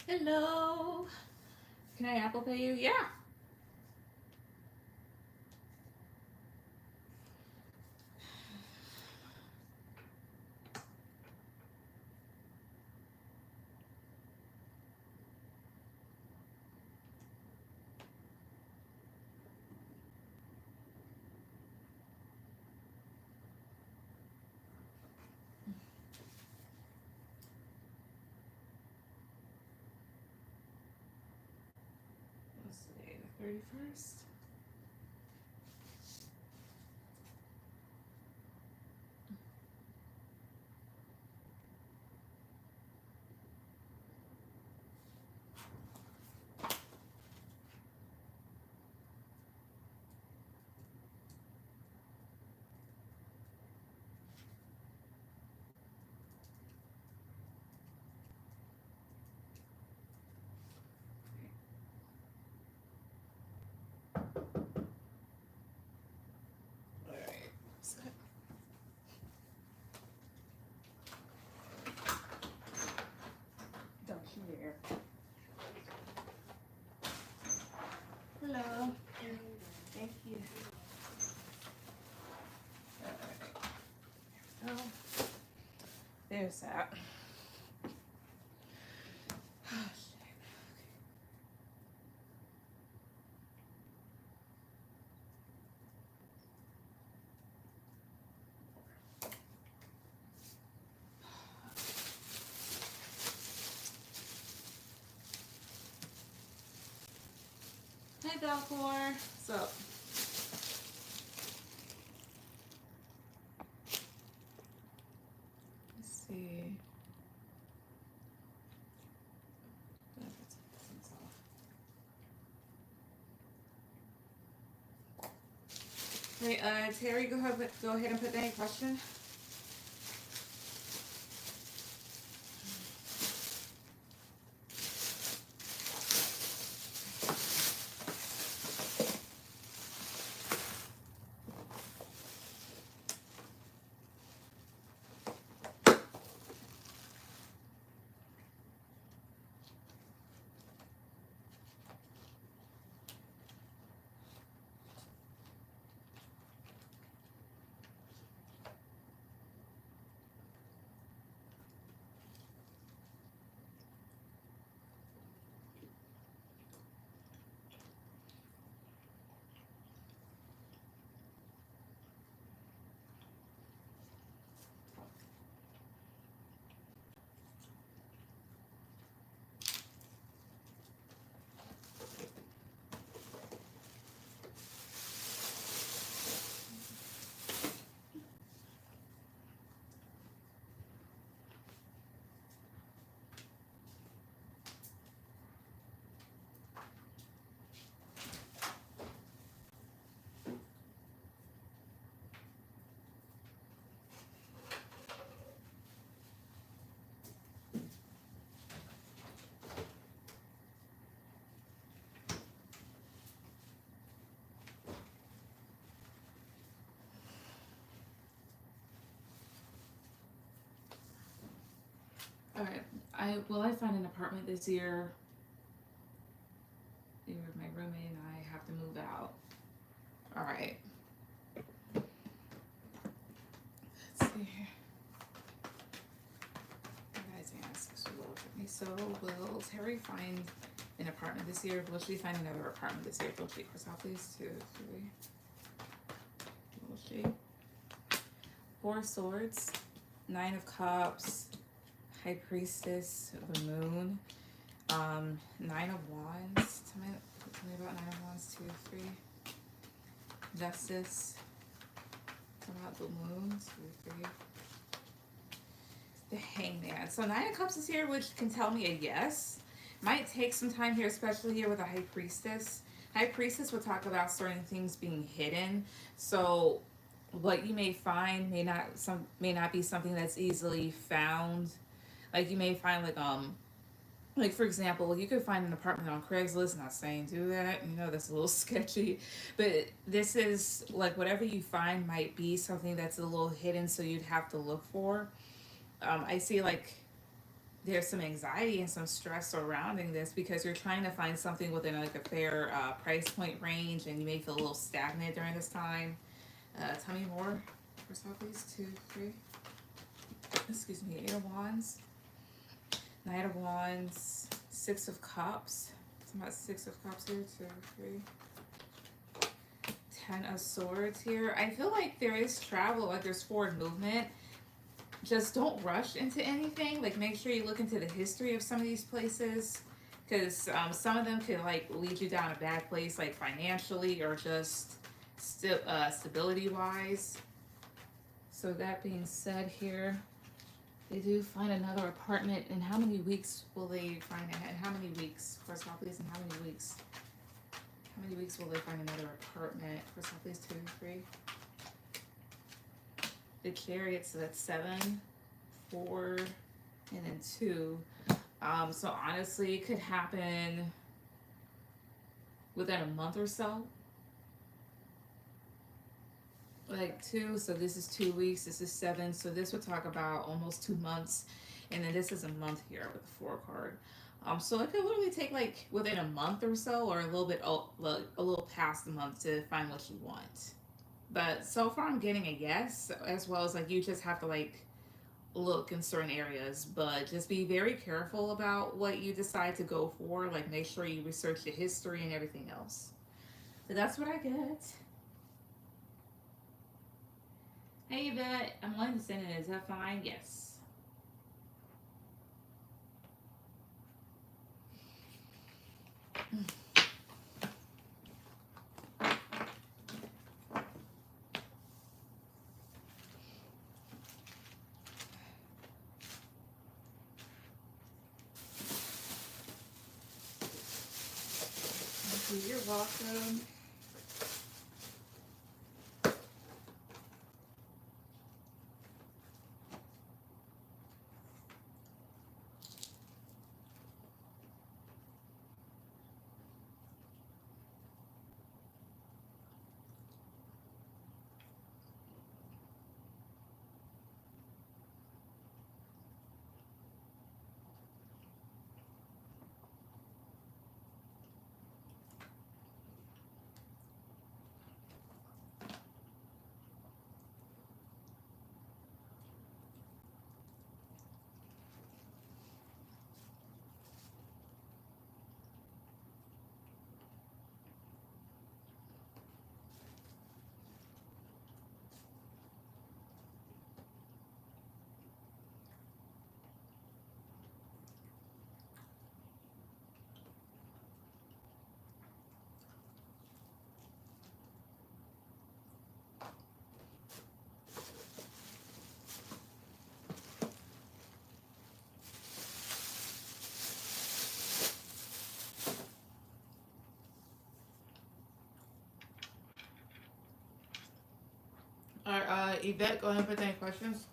Hello. Can I Apple Pay you? Yeah. What's today? The 31st? Alright. Don't you dare. Hello. Thank you. Alright. Oh. There's that. Oh, shit. Hey, Belcour. What's up? Let's see. Hey, Terry, go ahead and put that in question. Alright. I find an apartment this year. My roommate and I have to move out. Alright. Let's see here. You guys ask. She will look at me. So will Terry find an apartment this year? Will she find another apartment this year? Will she cross out these 2, 3? Will she? 4 swords, 9 of cups, high priestess, the moon, 9 of wands. Tell me about 9 of wands, 2, 3. Justice. Tell me about the moon, 2, 3. The hangman. So 9 of cups is here, which can tell me a yes. Might take some time here, especially here with a high priestess. High priestess will talk about certain things being hidden. So what you may find may not be something that's easily found. Like you may find like for example, you could find an apartment on Craigslist. Not saying do that, that's a little sketchy, but this is like whatever you find might be something that's a little hidden, so you'd have to look for. I see like there's some anxiety and some stress surrounding this because you're trying to find something within like a fair price point range, and you may feel a little stagnant during this time. Tell me more. First off, please. 2, 3. Excuse me. 8 of Wands. Knight of Wands. 6 of Cups. Talking about 6 of Cups here. 2, 3. 10 of Swords here. I feel like there is travel, like there's forward movement. Just don't rush into anything. Like, make sure you look into the history of some of these places, because some of them could like lead you down a bad place, like financially or just stability wise. So that being said, here they do find another apartment. In how many weeks will they find it? In how many weeks? First of all, please. In how many weeks? How many weeks will they find another apartment? First of all, please. 2, 3. The Chariot, so that's 7, 4, and then 2. So honestly, it could happen within a month or so. Like 2, so this is 2 weeks. This is 7, so this would talk about almost 2 months, and then this is a month here with the 4 card. So it could literally take like within a month or so, or a little bit, a little past a month to find what you want. But so far, I'm getting a yes, as well as like you just have to like look in certain areas, but just be very careful about what you decide to go for. Like, make sure you research the history and everything else. But that's what I get. Hey, Yvette, I'm wanting to send it. Is that fine? Yes. You're welcome. All right, Yvette, go ahead and put any questions.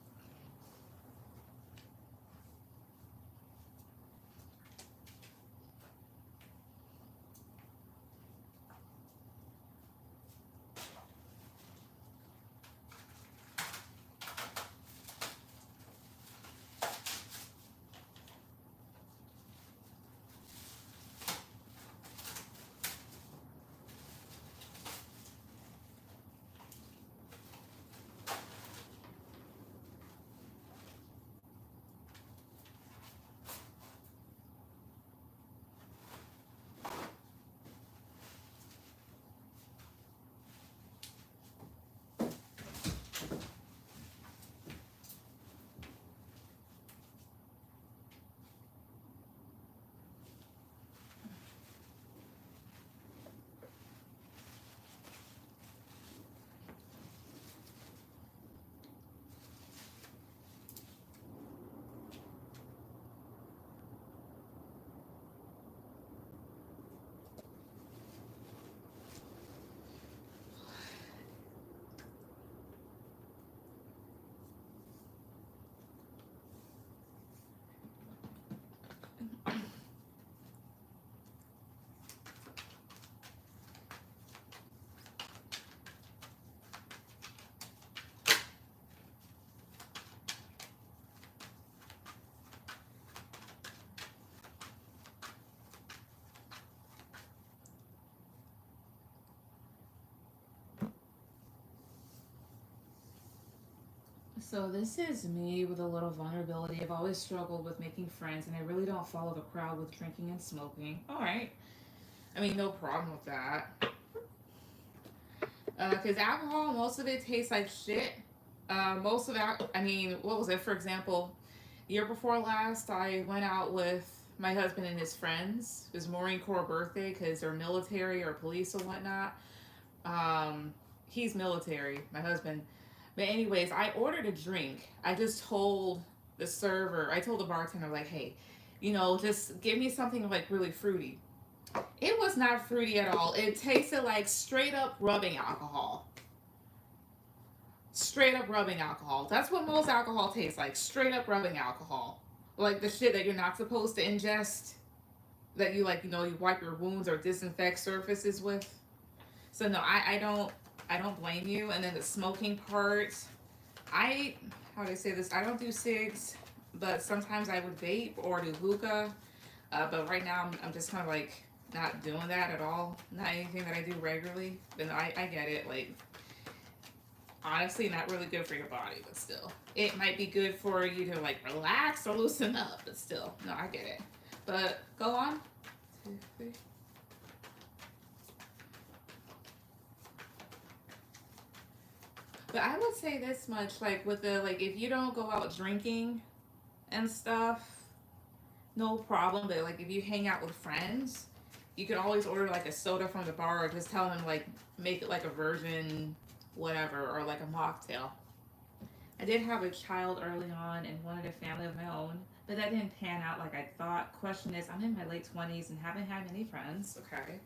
So this is me with a little vulnerability. I've always struggled with making friends, and I really don't follow the crowd with drinking and smoking. All right, I mean, no problem with that. Because alcohol, most of it tastes like shit. Most of that, I mean, what was it? For example, year before last, I went out with my husband and his friends. It was Marine Corps birthday because they're military or police or whatnot. Um, he's military, my husband. But anyways, I ordered a drink. I just told the server, I told the bartender, like, hey, just give me something like really fruity. It was not fruity at all. It tasted like straight up rubbing alcohol. Straight up rubbing alcohol. That's what most alcohol tastes like. Straight up rubbing alcohol. Like the shit that you're not supposed to ingest. That you like, you wipe your wounds or disinfect surfaces with. So no, I don't blame you. And then the smoking part, how do I say this? I don't do cigs, but sometimes I would vape or do hookah. But right now I'm just kind of like not doing that at all. Not anything that I do regularly. Then I get it. Like honestly, not really good for your body, but still, it might be good for you to like relax or loosen up. But still, no, I get it. But go on. 2, 3. But I would say this much, like with the like if you don't go out drinking and stuff, no problem. But like if you hang out with friends, you can always order like a soda from the bar or just tell them like make it like a version whatever or like a mocktail. I did have a child early on and wanted a family of my own, but that didn't pan out like I thought. Question is, I'm in my late 20s and haven't had many friends. Okay.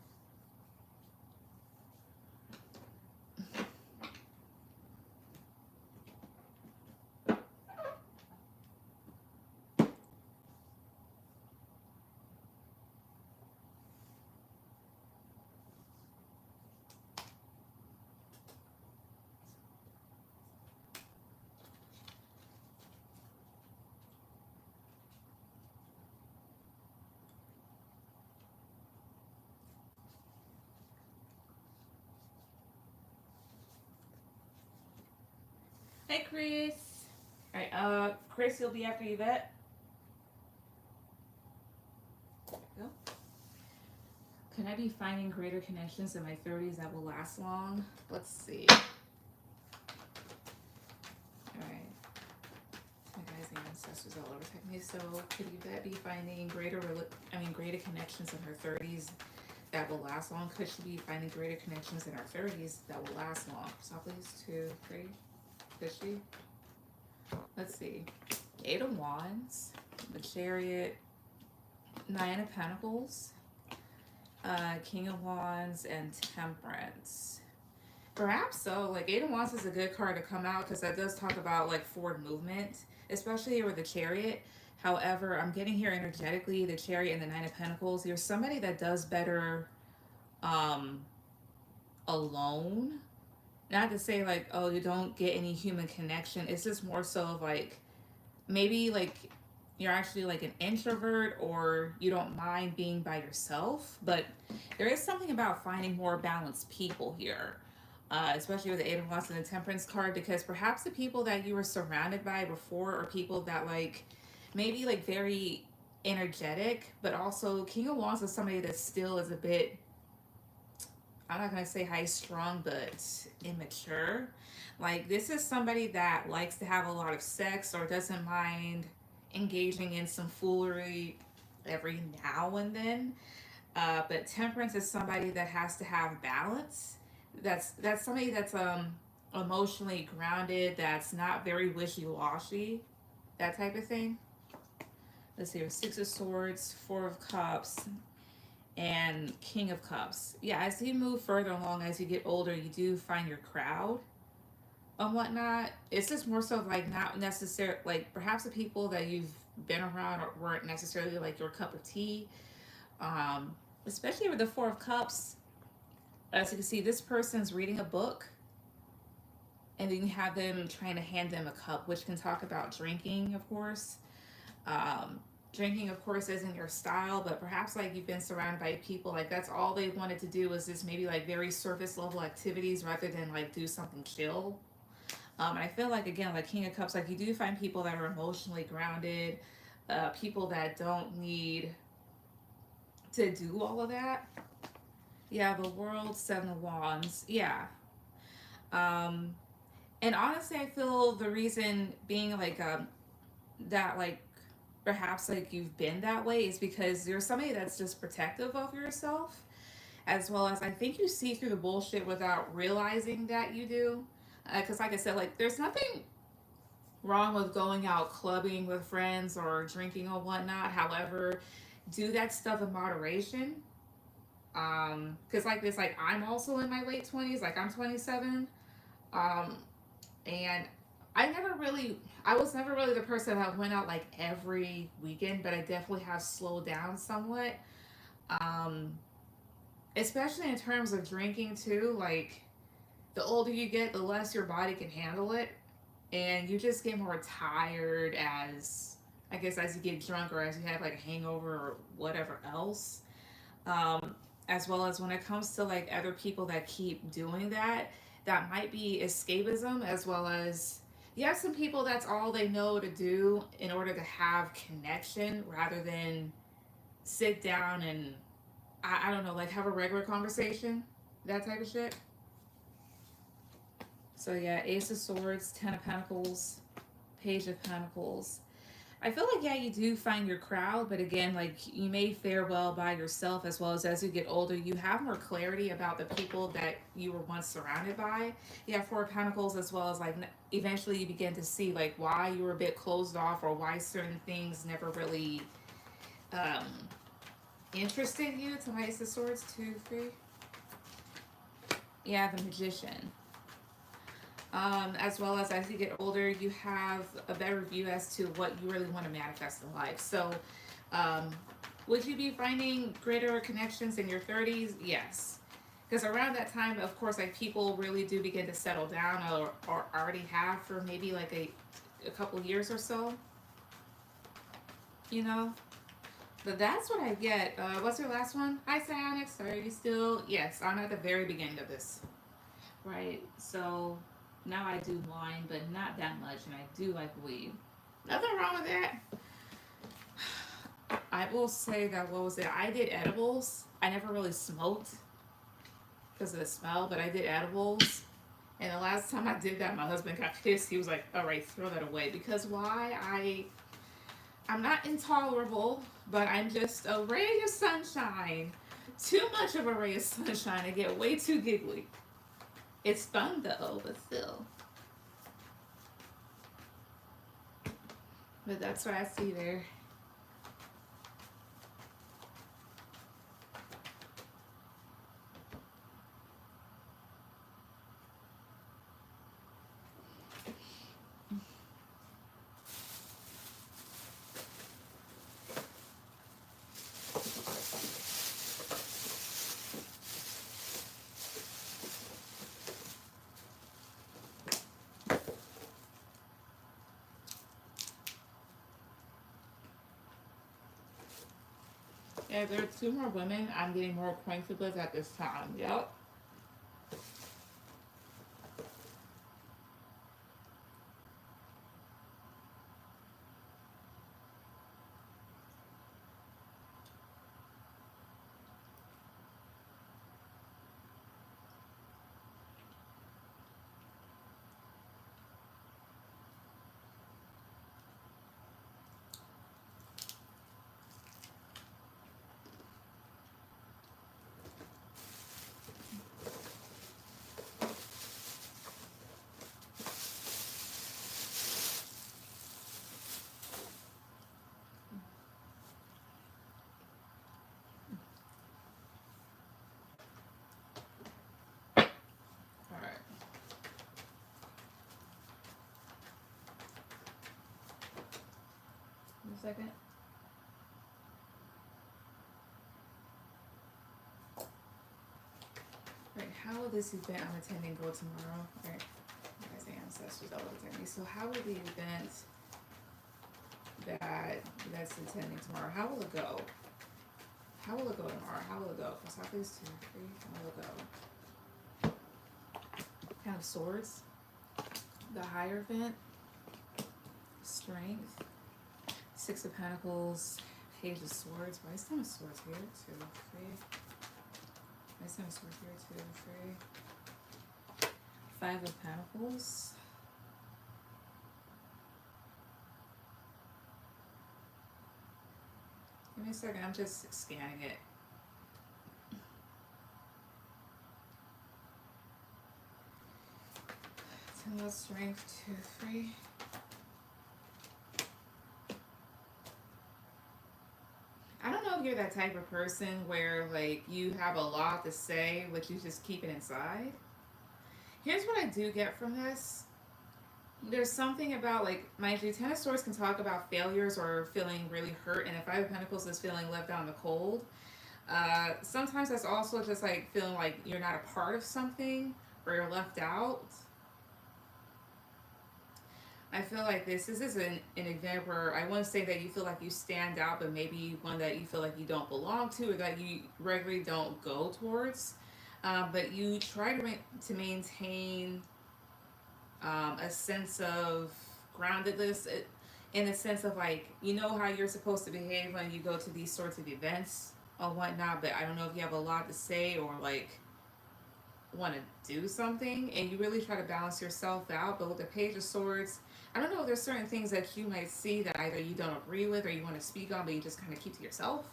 Hey, Chris. All right, Chris, you'll be after Yvette. Go. Can I be finding greater connections in my 30s that will last long? Let's see. All right. My guys and ancestors all overtake me. So could Yvette be finding greater connections in her 30s that will last long? Could she be finding greater connections in her 30s that will last long? So please, 2, 3. Could she? Let's see. 8 of Wands, the Chariot, 9 of Pentacles, King of Wands, and Temperance. Perhaps so. Like 8 of Wands is a good card to come out because that does talk about like forward movement, especially here with the Chariot. However, I'm getting here energetically the Chariot and the 9 of Pentacles. You're somebody that does better um, alone. Not to say like, oh, you don't get any human connection. It's just more so of like maybe like you're actually like an introvert or you don't mind being by yourself. But there is something about finding more balanced people here. Especially with the 8 of Wands and the Temperance card, because perhaps the people that you were surrounded by before are people that like maybe like very energetic, but also King of Wands is somebody that still is a bit, I'm not gonna say high strung, but immature. Like this is somebody that likes to have a lot of sex or doesn't mind engaging in some foolery every now and then. But Temperance is somebody that has to have balance. That's somebody that's emotionally grounded. That's not very wishy washy. That type of thing. Let's see. 6 of Swords, 4 of Cups, and King of Cups. Yeah, as you move further along, as you get older, you do find your crowd and whatnot. It's just more so like not necessarily like perhaps the people that you've been around weren't necessarily like your cup of tea. Especially with the 4 of Cups, as you can see, this person's reading a book, and then you have them trying to hand them a cup, which can talk about drinking, of course. Um, Drinking, of course, isn't your style, but perhaps like you've been surrounded by people like that's all they wanted to do was just maybe like very surface level activities rather than like do something chill. And I feel like, again, like King of Cups, like you do find people that are emotionally grounded, people that don't need to do all of that. Yeah, the World, Seven of Wands. Yeah. Um, and honestly, I feel the reason being like that, like perhaps like you've been that way is because you're somebody that's just protective of yourself, as well as I think you see through the bullshit without realizing that you do. Because, like I said, like there's nothing wrong with going out clubbing with friends or drinking or whatnot. However, do that stuff in moderation. Because like this, like I'm also in my late 20s, like I'm 27. Um, and I was never really the person that went out like every weekend, but I definitely have slowed down somewhat. Um, Especially in terms of drinking too. Like the older you get, the less your body can handle it, and you just get more tired as I guess as you get drunk or as you have like a hangover or whatever else. As well as when it comes to like other people that keep doing that, that might be escapism, as well as you have some people that's all they know to do in order to have connection rather than sit down and I don't know, like have a regular conversation, that type of shit. So yeah, Ace of Swords, Ten of Pentacles, Page of Pentacles. I feel like yeah, you do find your crowd, but again, like you may fare well by yourself as you get older, you have more clarity about the people that you were once surrounded by. You have Four of Pentacles as well as like eventually you begin to see like why you were a bit closed off or why certain things never really um, interested you. To my Ace of Swords, two, three. Yeah, the Magician. As well as you get older, you have a better view as to what you really want to manifest in life. So, um, would you be finding greater connections in your 30s? Yes. Because around that time, of course, like people really do begin to settle down or already have for maybe like a couple years or so, you know? But that's what I get. What's your last one? Hi, Psionics. Are you still? Yes, I'm at the very beginning of this. Right. So now I do wine, but not that much, and I do like weed. Nothing wrong with that. I will say that what was it? I did edibles. I never really smoked because of the smell, but I did edibles. And the last time I did that, my husband got pissed. He was like, "All right, throw that away." Because why? I'm not intolerable, but I'm just a ray of sunshine. Too much of a ray of sunshine. I get way too giggly. It's fun though, but still. But that's what I see there. Yeah, there are two more women I'm getting more acquainted with at this time. Yep. All right. One second. All right. How will this event I'm attending go tomorrow? All right. Guys, the ancestors all attending. So how will the event that's attending tomorrow? How will it go? How will it go tomorrow? How will it go? For Southeast 2, 3. How will it go? Kind of swords. The Hierophant, Strength, Six of Pentacles, Page of Swords. Why is Ten of Swords here? 2, 3. Why is Ten of Swords here? 2, 3. Five of Pentacles. Give me a second, I'm just scanning it. Ten of Strength, 2, 3. I don't know if you're that type of person where like you have a lot to say, but you just keep it inside. Here's what I do get from this. There's something about, like, mind you, Ten of Swords can talk about failures or feeling really hurt, and the Five of Pentacles is feeling left out in the cold. Sometimes that's also just like feeling like you're not a part of something or you're left out. I feel like this is an example where I want to say that you feel like you stand out, but maybe one that you feel like you don't belong to or that you regularly don't go towards. But you try to maintain a sense of groundedness in a sense of like, you know how you're supposed to behave when you go to these sorts of events or whatnot, but I don't know if you have a lot to say or like want to do something and you really try to balance yourself out. But with the Page of Swords, I don't know if there's certain things that you might see that either you don't agree with or you want to speak on, but you just kind of keep to yourself.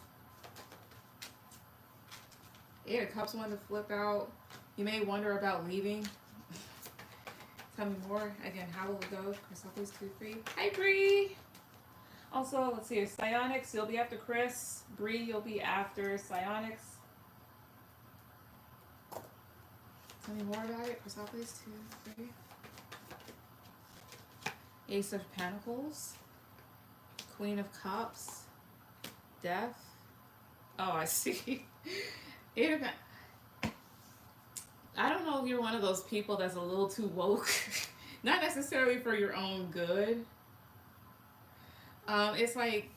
Eight of Cups wanted to flip out. You may wonder about leaving. Tell me more. Again, how will it go? Chris, please 2, 3. Hi, Bree. Also, let's see. Psionics, you'll be after Chris. Bree, you'll be after Psionics. Tell me more about it. Chris, please 2, 3. Ace of Pentacles. Queen of Cups. Death. Oh, I see. Eight of Pentacles. I don't know if you're one of those people that's a little too woke. Not necessarily for your own good. It's like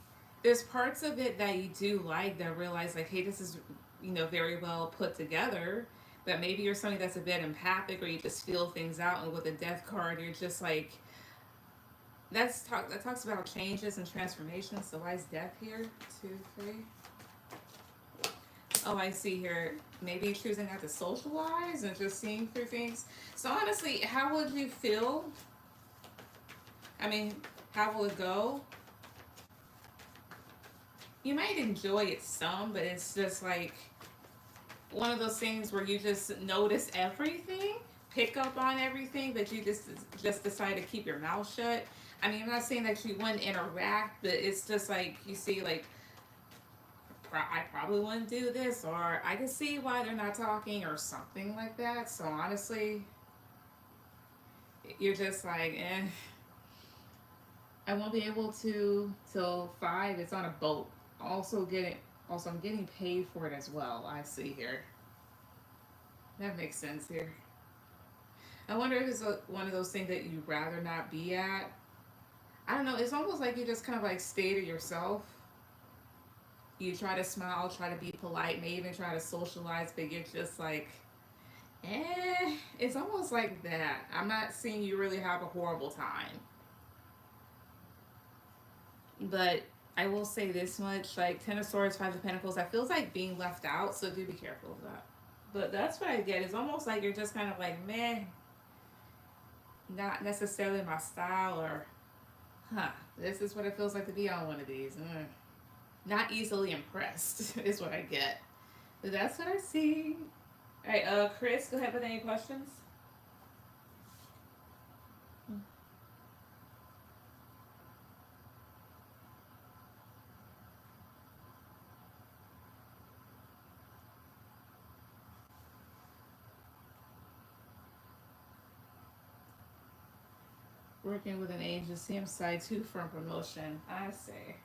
there's parts of it that you do like that realize like, hey, this is, you know, very well put together. But maybe you're somebody that's a bit empathic or you just feel things out. And with a Death card, you're just like, that talks about changes and transformations. So why is Death here? 2, 3. Oh, I see here. Maybe choosing not to socialize and just seeing through things. So honestly, how would you feel? I mean, how will it go? You might enjoy it some, but it's just like one of those things where you just notice everything, pick up on everything, but you just decide to keep your mouth shut. I mean, I'm not saying that you wouldn't interact, but it's just like you see like, I probably wouldn't do this, or I can see why they're not talking, or something like that. So honestly, you're just like, eh, I won't be able to till 5. It's on a boat. Also, I'm getting paid for it as well. I see here. That makes sense here. I wonder if it's one of those things that you'd rather not be at. I don't know. It's almost like you just kind of like stay to yourself. You try to smile, try to be polite, may even try to socialize, but you're just like, it's almost like that. I'm not seeing you really have a horrible time. But I will say this much, like Ten of Swords, Five of Pentacles, that feels like being left out, so do be careful of that. But that's what I get. It's almost like you're just kind of like, meh, not necessarily my style, or, this is what it feels like to be on one of these. Not easily impressed is what I get. But that's what I see. All right, Chris, go ahead with any questions. Working with an agency, I'm side 2 for promotion. I say.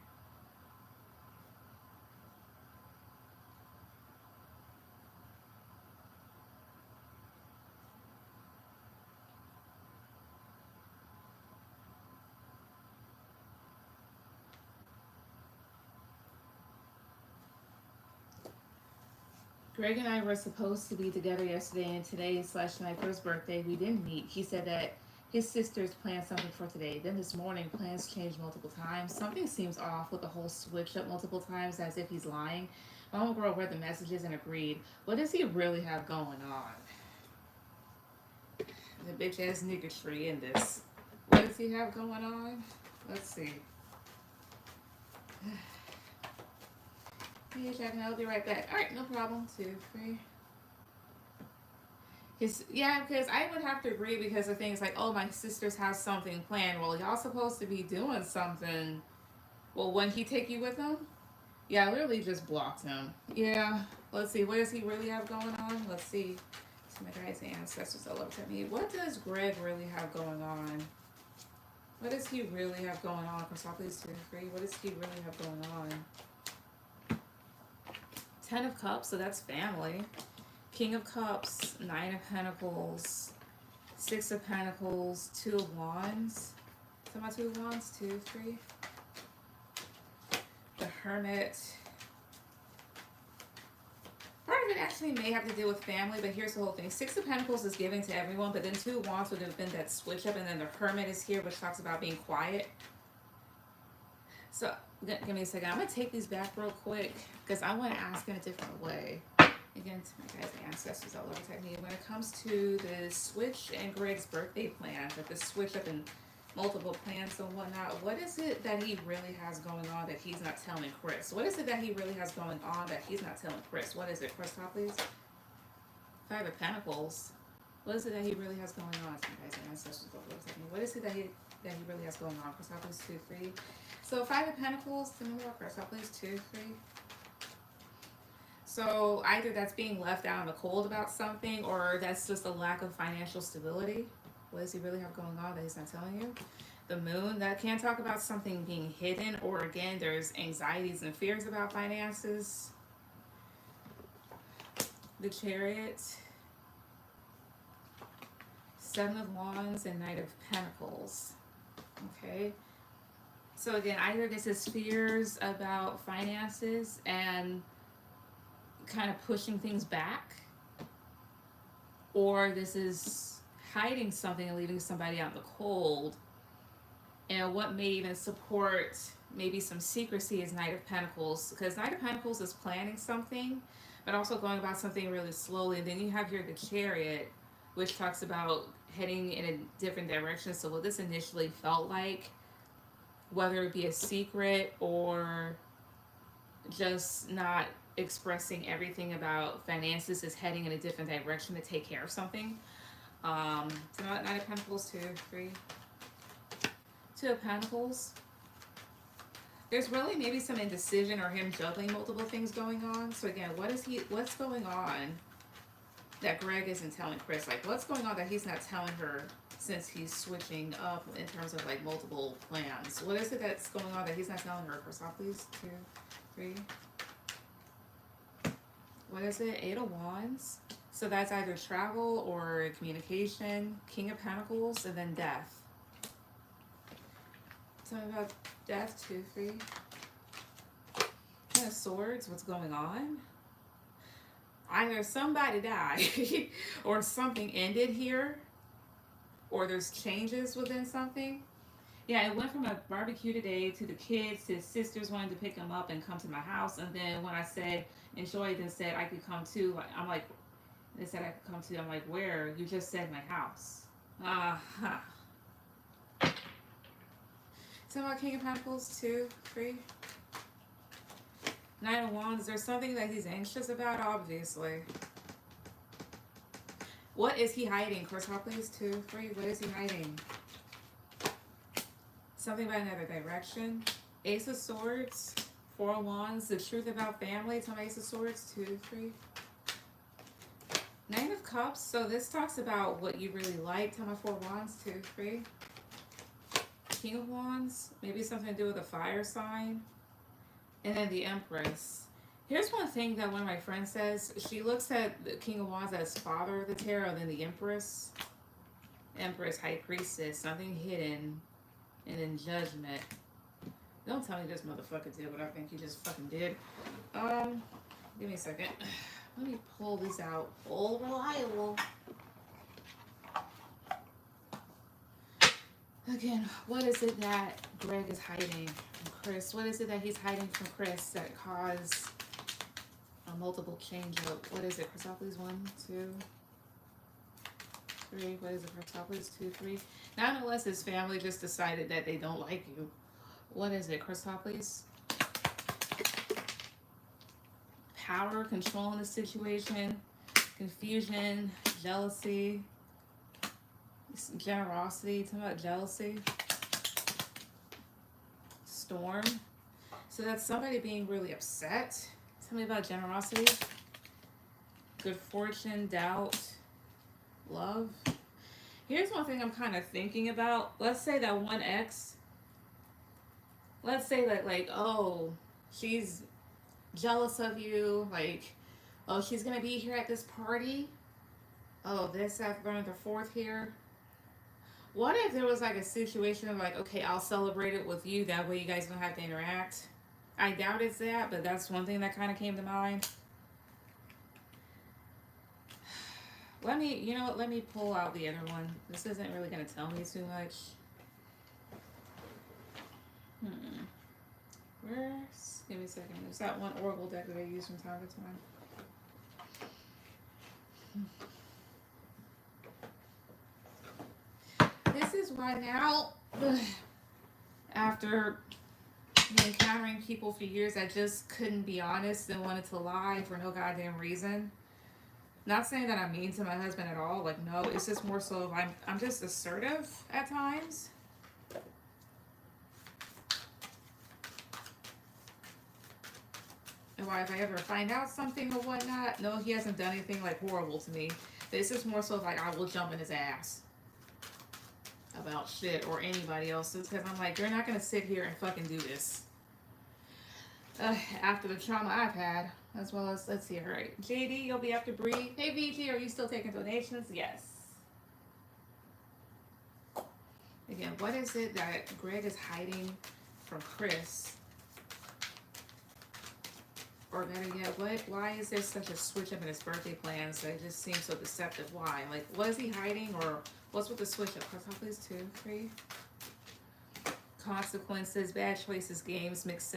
Greg and I were supposed to be together yesterday, and today / my first birthday, we didn't meet. He said that His sisters planned something for today. Then this morning, plans changed multiple times. Something seems off with the whole switch up multiple times as if he's lying. My homegirl read the messages and agreed. What does he really have going on? The bitch ass nigga tree in this. What does he have going on? Let's see. Hey, Jack, I'll be right back. Alright, no problem. 2, 3. Yeah, because I would have to agree because the things like, oh, my sisters have something planned. Well, y'all supposed to be doing something. Well, when he take you with him? Yeah, I literally just blocked him. Yeah. Let's see. What does he really have going on? Let's see. So my guys' ancestors all looked at me. What does Greg really have going on? What does he really have going on? Chrysopolis 2, 3. What does he really have going on? 10 of Cups, so that's family. King of Cups, 9 of Pentacles, 6 of Pentacles, 2 of Wands. So my 2 of Wands, 2, 3. The Hermit. Part of it actually may have to do with family, but here's the whole thing. 6 of Pentacles is given to everyone, but then 2 of Wands would have been that switch up, and then the Hermit is here, which talks about being quiet. So, give me a second. I'm going to take these back real quick, because I want to ask in a different way. Again, to my guys' ancestors all over technique. When it comes to the switch and Greg's birthday plan, that the switch up in multiple plans and whatnot, what is it that he really has going on that he's not telling Chris? What is it that he really has going on that he's not telling Chris? What is it? Chris, top, please. 5 of Pentacles. What is it that he really has going on? To my guys' ancestors all over technique. What is it that he really has going on? Chris, top, please. 2, 3. So 5 of Pentacles. The number of Chris, top, please. 2, 3. So either that's being left out in the cold about something, or that's just a lack of financial stability. What does he really have going on that he's not telling you? The Moon, that can talk about something being hidden, or again, there's anxieties and fears about finances. The Chariot, 7 of Wands, and Knight of Pentacles. Okay. So again, either this is fears about finances and kind of pushing things back, or this is hiding something and leaving somebody out in the cold. And what may even support maybe some secrecy is Knight of Pentacles, because Knight of Pentacles is planning something but also going about something really slowly. And then you have here the Chariot, which talks about heading in a different direction. So what this initially felt like, whether it be a secret or just not expressing everything about finances, is heading in a different direction to take care of something. So Knight of Pentacles, 2, 3. 2 of Pentacles. There's really maybe some indecision or him juggling multiple things going on. So again, what's going on that Greg isn't telling Chris? Like, what's going on that he's not telling her since he's switching up in terms of like multiple plans? What is it that's going on that he's not telling her? Chris, please. 2, 3. What is it? 8 of Wands. So that's either travel or communication. King of Pentacles, and then death. Tell me about death, 2, 3. Ten of Swords, what's going on? Either somebody died or something ended here, or there's changes within something. Yeah, it went from a barbecue today to the kids, to his sisters wanting to pick him up and come to my house. And then when I said, enjoy, then said I could come too. I'm like, they said I could come too. I'm like, where? You just said my house. So about King of Pentacles, 2, 3. Knight of Wands. There's something that he's anxious about, obviously. What is he hiding? Chris, please. 2, 3. What is he hiding? Something about another direction. Ace of Swords, 4 of Wands. The truth about family. Tell me Ace of Swords, 2, 3. Nine of Cups. So this talks about what you really like. Tell me 4 of Wands, 2, 3. King of Wands. Maybe something to do with a fire sign. And then the Empress. Here's one thing that one of my friends says. She looks at the King of Wands as father of the tarot, and then the Empress. Empress, High Priestess, something hidden. And then Judgment. Don't tell me this motherfucker did what I think he just fucking did. Give me a second. Let me pull this out. All reliable. Again, what is it that Greg is hiding from Chris? What is it that he's hiding from Chris that caused a multiple change up? What is it? Chrysopolis 1, 2, 3. What is it? Chrysopolis 2, 3. Not unless his family just decided that they don't like you. What is it? Chrysopolis? Power, controlling the situation, confusion, jealousy, generosity. Talking about jealousy. Storm. So that's somebody being really upset. Tell me about generosity. Good fortune, doubt, love. Here's one thing I'm kind of thinking about. Let's say that one ex, let's say that, like, oh, she's jealous of you. Like, oh, she's going to be here at this party. Oh, this, that, the fourth here. What if there was like a situation of like, okay, I'll celebrate it with you. That way you guys don't have to interact. I doubt it's that, but that's one thing that kind of came to mind. Let me, you know what, let me pull out the other one. This isn't really going to tell me too much. Where's, give me a second. There's that one Oracle deck that I use from time to time. This is why now, after encountering people for years, I just couldn't be honest and wanted to lie for no goddamn reason. Not saying that I'm mean to my husband at all. Like, no, it's just more so I'm just assertive at times. And why, if I ever find out something or whatnot, no, he hasn't done anything like horrible to me. It's just more so like I will jump in his ass about shit or anybody else's, because I'm like, you're not gonna sit here and fucking do this. After the trauma I've had, as well as, let's see, all right, JD, you'll be after Bree. Hey VG, are you still taking donations? Yes. Again, what is it that Greg is hiding from Chris? Or better yet, why is there such a switch up in his birthday plans that just seems so deceptive? Why? Like, what is he hiding, or what's with the switch up? Please, 2, 3. Consequences, bad choices, games, mixed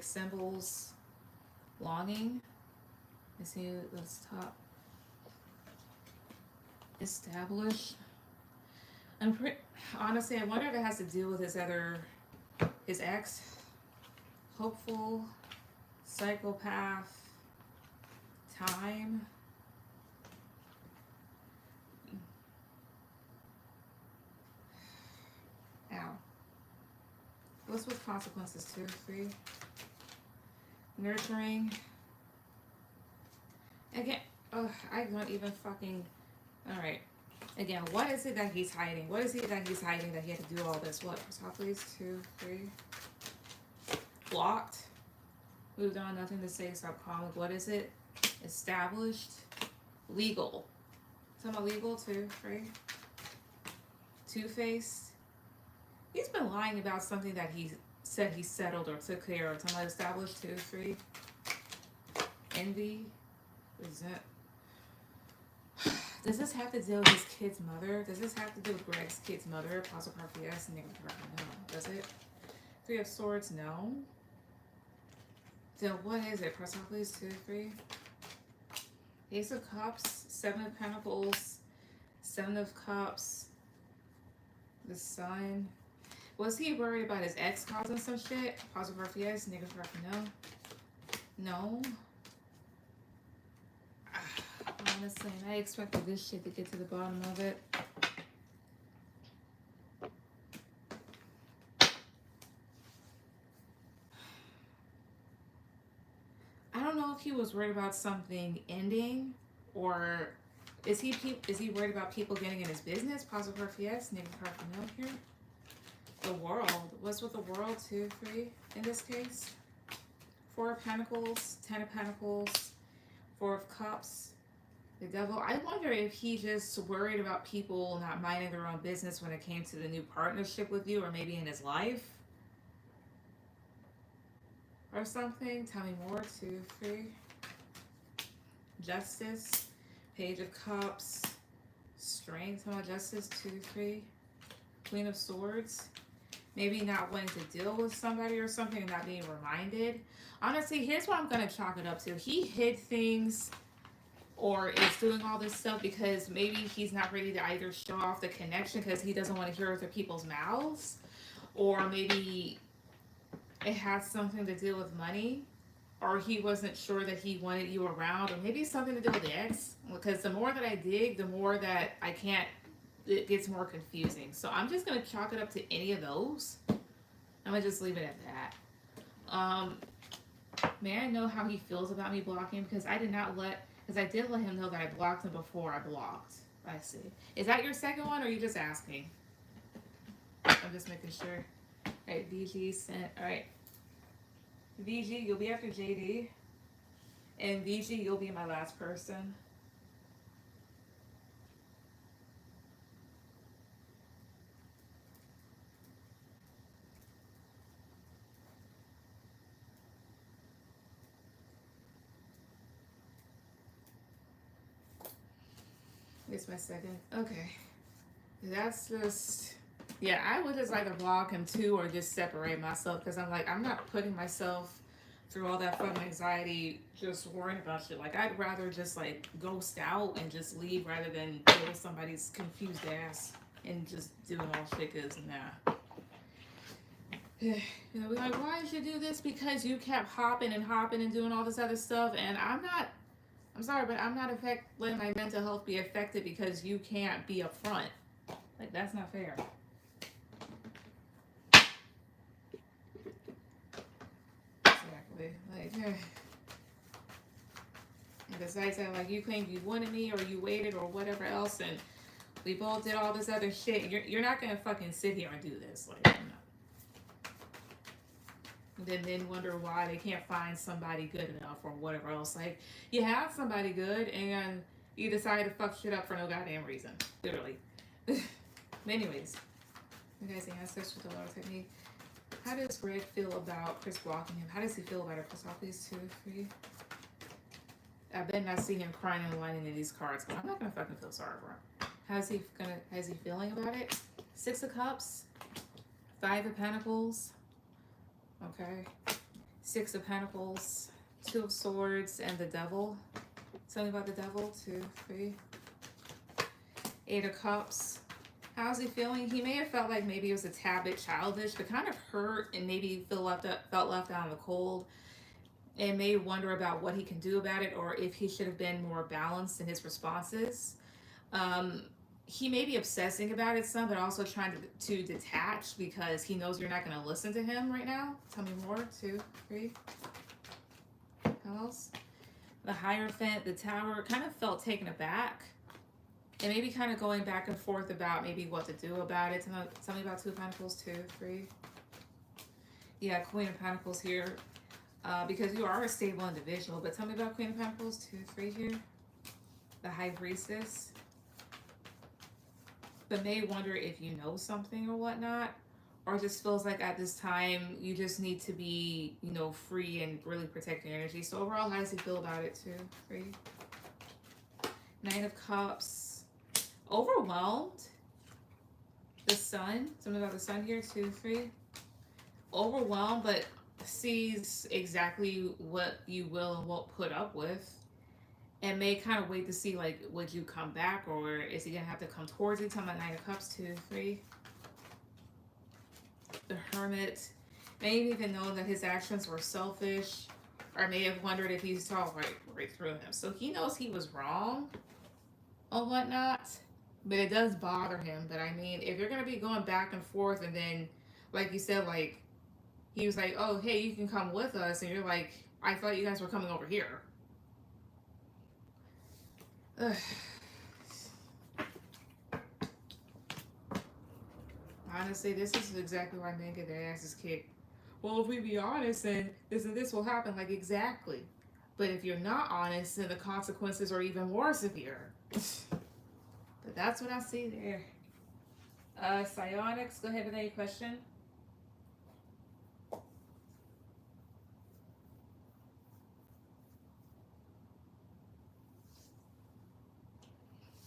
symbols, longing. Let's see, let's top. Establish. Honestly, I wonder if it has to do with his ex. Hopeful. Psychopath. Time. Ow. What's with consequences? 2, 3. Nurturing. Again, I don't even fucking. Alright. Again, what is it that he's hiding? What is it that he's hiding that he had to do all this? What? Please, 2, 3. Blocked. Moved on, nothing to say, stop calling. What is it? Established. Legal. Talking about legal, 2, 3. Two-faced. He's been lying about something that he said he settled or took care of. Talking about established, 2, 3. Envy. What is that? Does this have to deal with his kid's mother? Does this have to do with Greg's kid's mother? Apostle Card, yes. Negative card, no. Does it? 3 of Swords, no. So what is it? Press on please, 2, 3. Ace of Cups, 7 of Pentacles, 7 of Cups, the Sun. Was he worried about his ex causing some shit? Positive card, yes. Negative card, no. No. Honestly, I expected this shit to get to the bottom of it. I don't know if he was worried about something ending, or is he worried about people getting in his business? Positive card, yes. Negative card, no here. The World. What's with the World? 2, 3 in this case. 4 of Pentacles, 10 of Pentacles, 4 of Cups. The Devil. I wonder if he just worried about people not minding their own business when it came to the new partnership with you, or maybe in his life or something. Tell me more. 2, 3. Justice. Page of Cups. Strength. Tell me Justice. 2, 3. Queen of Swords. Maybe not wanting to deal with somebody or something and not being reminded. Honestly, here's what I'm going to chalk it up to. He hid things or is doing all this stuff because maybe he's not ready to either show off the connection because he doesn't want to hear it through people's mouths, or maybe it has something to do with money, or he wasn't sure that he wanted you around, or maybe something to do with the ex. Because the more that I dig, the more that I can't, it gets more confusing. So I'm just going to chalk it up to any of those. I'm going to just leave it at that. May I know how he feels about me blocking? Because I did let him know that I blocked him before I blocked. I see. Is that your second one, or are you just asking? I'm just making sure. Alright, VG sent. Alright. VG, you'll be after JD. And VG, you'll be my last person. It's my second. Okay. That's just... Yeah, I would just either block him too or just separate myself because I'm like, I'm not putting myself through all that fucking anxiety just worrying about shit. Like, I'd rather just like ghost out and just leave rather than deal with somebody's confused ass and just doing all shit because nah. You know, we're like, why did you do this? Because you kept hopping and doing all this other stuff, and I'm sorry, but I'm not letting my mental health be affected because you can't be upfront. Like, that's not fair. Exactly. Like, besides that, like, you claimed you wanted me or you waited or whatever else, and we both did all this other shit. You're not gonna fucking sit here and do this. Like, I'm not. Then wonder why they can't find somebody good enough or whatever else. Like, you have somebody good and you decide to fuck shit up for no goddamn reason. Literally. Anyways, you guys think I switched with the lower technique. How does Greg feel about Chris blocking him? How does he feel about it? Chris, please, 2, 3. I bet not see him crying and whining in these cards. I'm not gonna fucking feel sorry for him. How's he feeling about it? 6 of Cups, 5 of Pentacles. Okay. 6 of Pentacles, 2 of Swords, and the Devil. Tell me about the Devil. 2, 3. 8 of Cups. How's he feeling? He may have felt like maybe it was a tad bit childish, but kind of hurt and maybe felt left out in the cold. And may wonder about what he can do about it, or if he should have been more balanced in his responses. He may be obsessing about it some, but also trying to detach because he knows you're not going to listen to him right now. Tell me more. 2, 3. What else? The Hierophant, the Tower, kind of felt taken aback. And maybe kind of going back and forth about maybe what to do about it. Tell me about 2 of Pentacles. 2, 3. Yeah, Queen of Pentacles here. Because you are a stable individual. But tell me about Queen of Pentacles. 2, 3 here. The High Priestess. But may wonder if you know something or whatnot, or just feels like at this time you just need to be, you know, free and really protect your energy. So overall, how does he feel about it? 2, 3. 9 of Cups. Overwhelmed. The Sun. Something about the Sun here. 2, 3. Overwhelmed, but sees exactly what you will and won't put up with. And may kind of wait to see, like, would you come back, or is he going to have to come towards you? Tell me about 9 of Cups. 2, 3. The Hermit. May even know that his actions were selfish, or may have wondered if he saw right through him. So he knows he was wrong or whatnot, but it does bother him. But I mean, if you're going to be going back and forth, and then, like you said, like, he was like, oh, hey, you can come with us, and you're like, I thought you guys were coming over here. Ugh. Honestly, this is exactly why men get their asses kicked. Well, if we be honest, then this and this will happen. Like, exactly. But if you're not honest, then the consequences are even more severe. But that's what I see there. Psionics, go ahead with any question.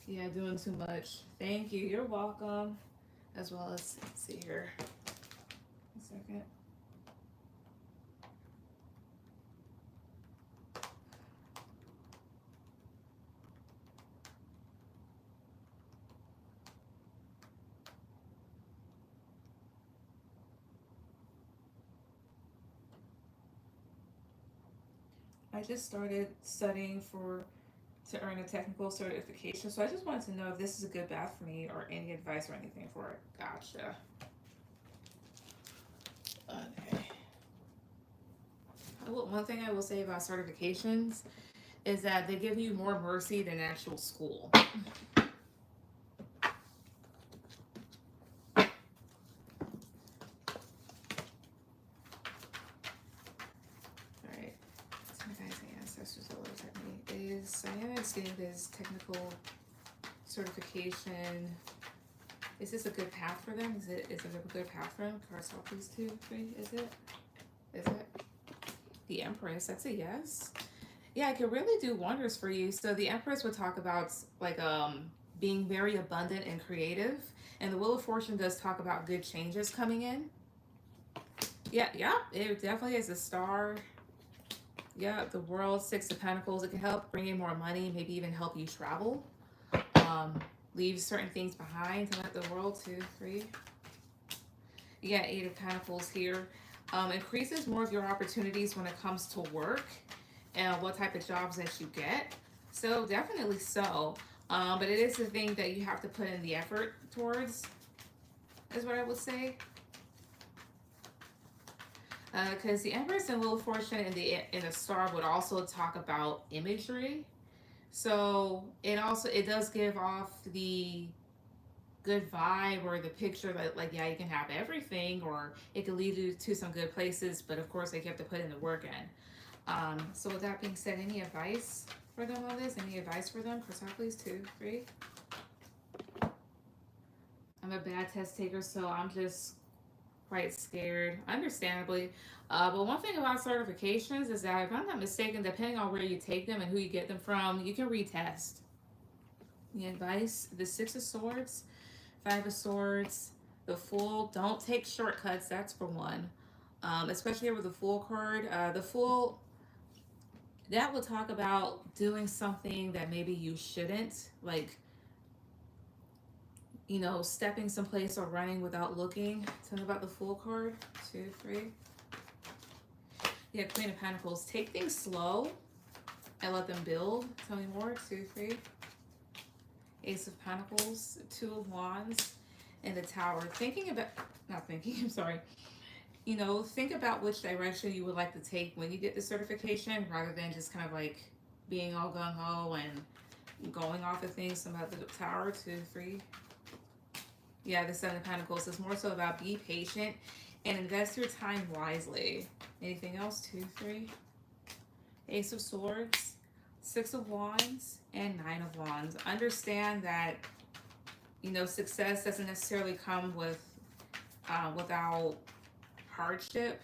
Yeah, doing too much. Thank you. You're welcome. as well as, let's see here, a second. I just started studying to earn a technical certification, so I just wanted to know if this is a good path for me or any advice or anything for it. Gotcha. Okay. One thing I will say about certifications is that they give you more mercy than actual school. Alright. So my guys' ancestors all over me is I am getting this technical certification. Is this a good path for them? Is it a good path for them? Cards all please 2, 3, is it? Is it? The Empress, that's a yes. Yeah, it could really do wonders for you. So the Empress would talk about like being very abundant and creative. And the Wheel of Fortune does talk about good changes coming in. Yeah, it definitely is a star. Yeah, the World, 6 of Pentacles. It can help bring in more money, maybe even help you travel. Leave certain things behind to let the world 2, 3. You got 8 of Pentacles here. Increases more of your opportunities when it comes to work and what type of jobs that you get. So definitely so. But it is a thing that you have to put in the effort towards, is what I would say. Because the Empress and Wheel of Fortune in the star would also talk about imagery. So it does give off the good vibe or the picture that like, yeah, you can have everything, or it could lead you to some good places, but of course like you have to put in the work in. So with that being said, any advice for them on this? Any advice for them? Please 2, 3. I'm a bad test taker, so I'm just quite scared, understandably. But one thing about certifications is that if I'm not mistaken, depending on where you take them and who you get them from, you can retest. The advice, the 6 of Swords, 5 of Swords, the Fool. Don't take shortcuts, that's for one. Especially with the Fool card. The Fool, that will talk about doing something that maybe you shouldn't, like, you know, stepping someplace or running without looking. Tell me about the Fool card. 2, 3. Yeah, Queen of Pentacles. Take things slow and let them build. Tell me more. 2, 3. Ace of Pentacles, 2 of Wands, and the Tower. I'm sorry. You know, think about which direction you would like to take when you get the certification, rather than just kind of like being all gung-ho and going off of things. Some about the Tower, 2, 3. Yeah, the 7 of Pentacles is more so about be patient and invest your time wisely. Anything else? 2, 3. Ace of Swords, 6 of Wands, and 9 of Wands. Understand that, you know, success doesn't necessarily come without hardship.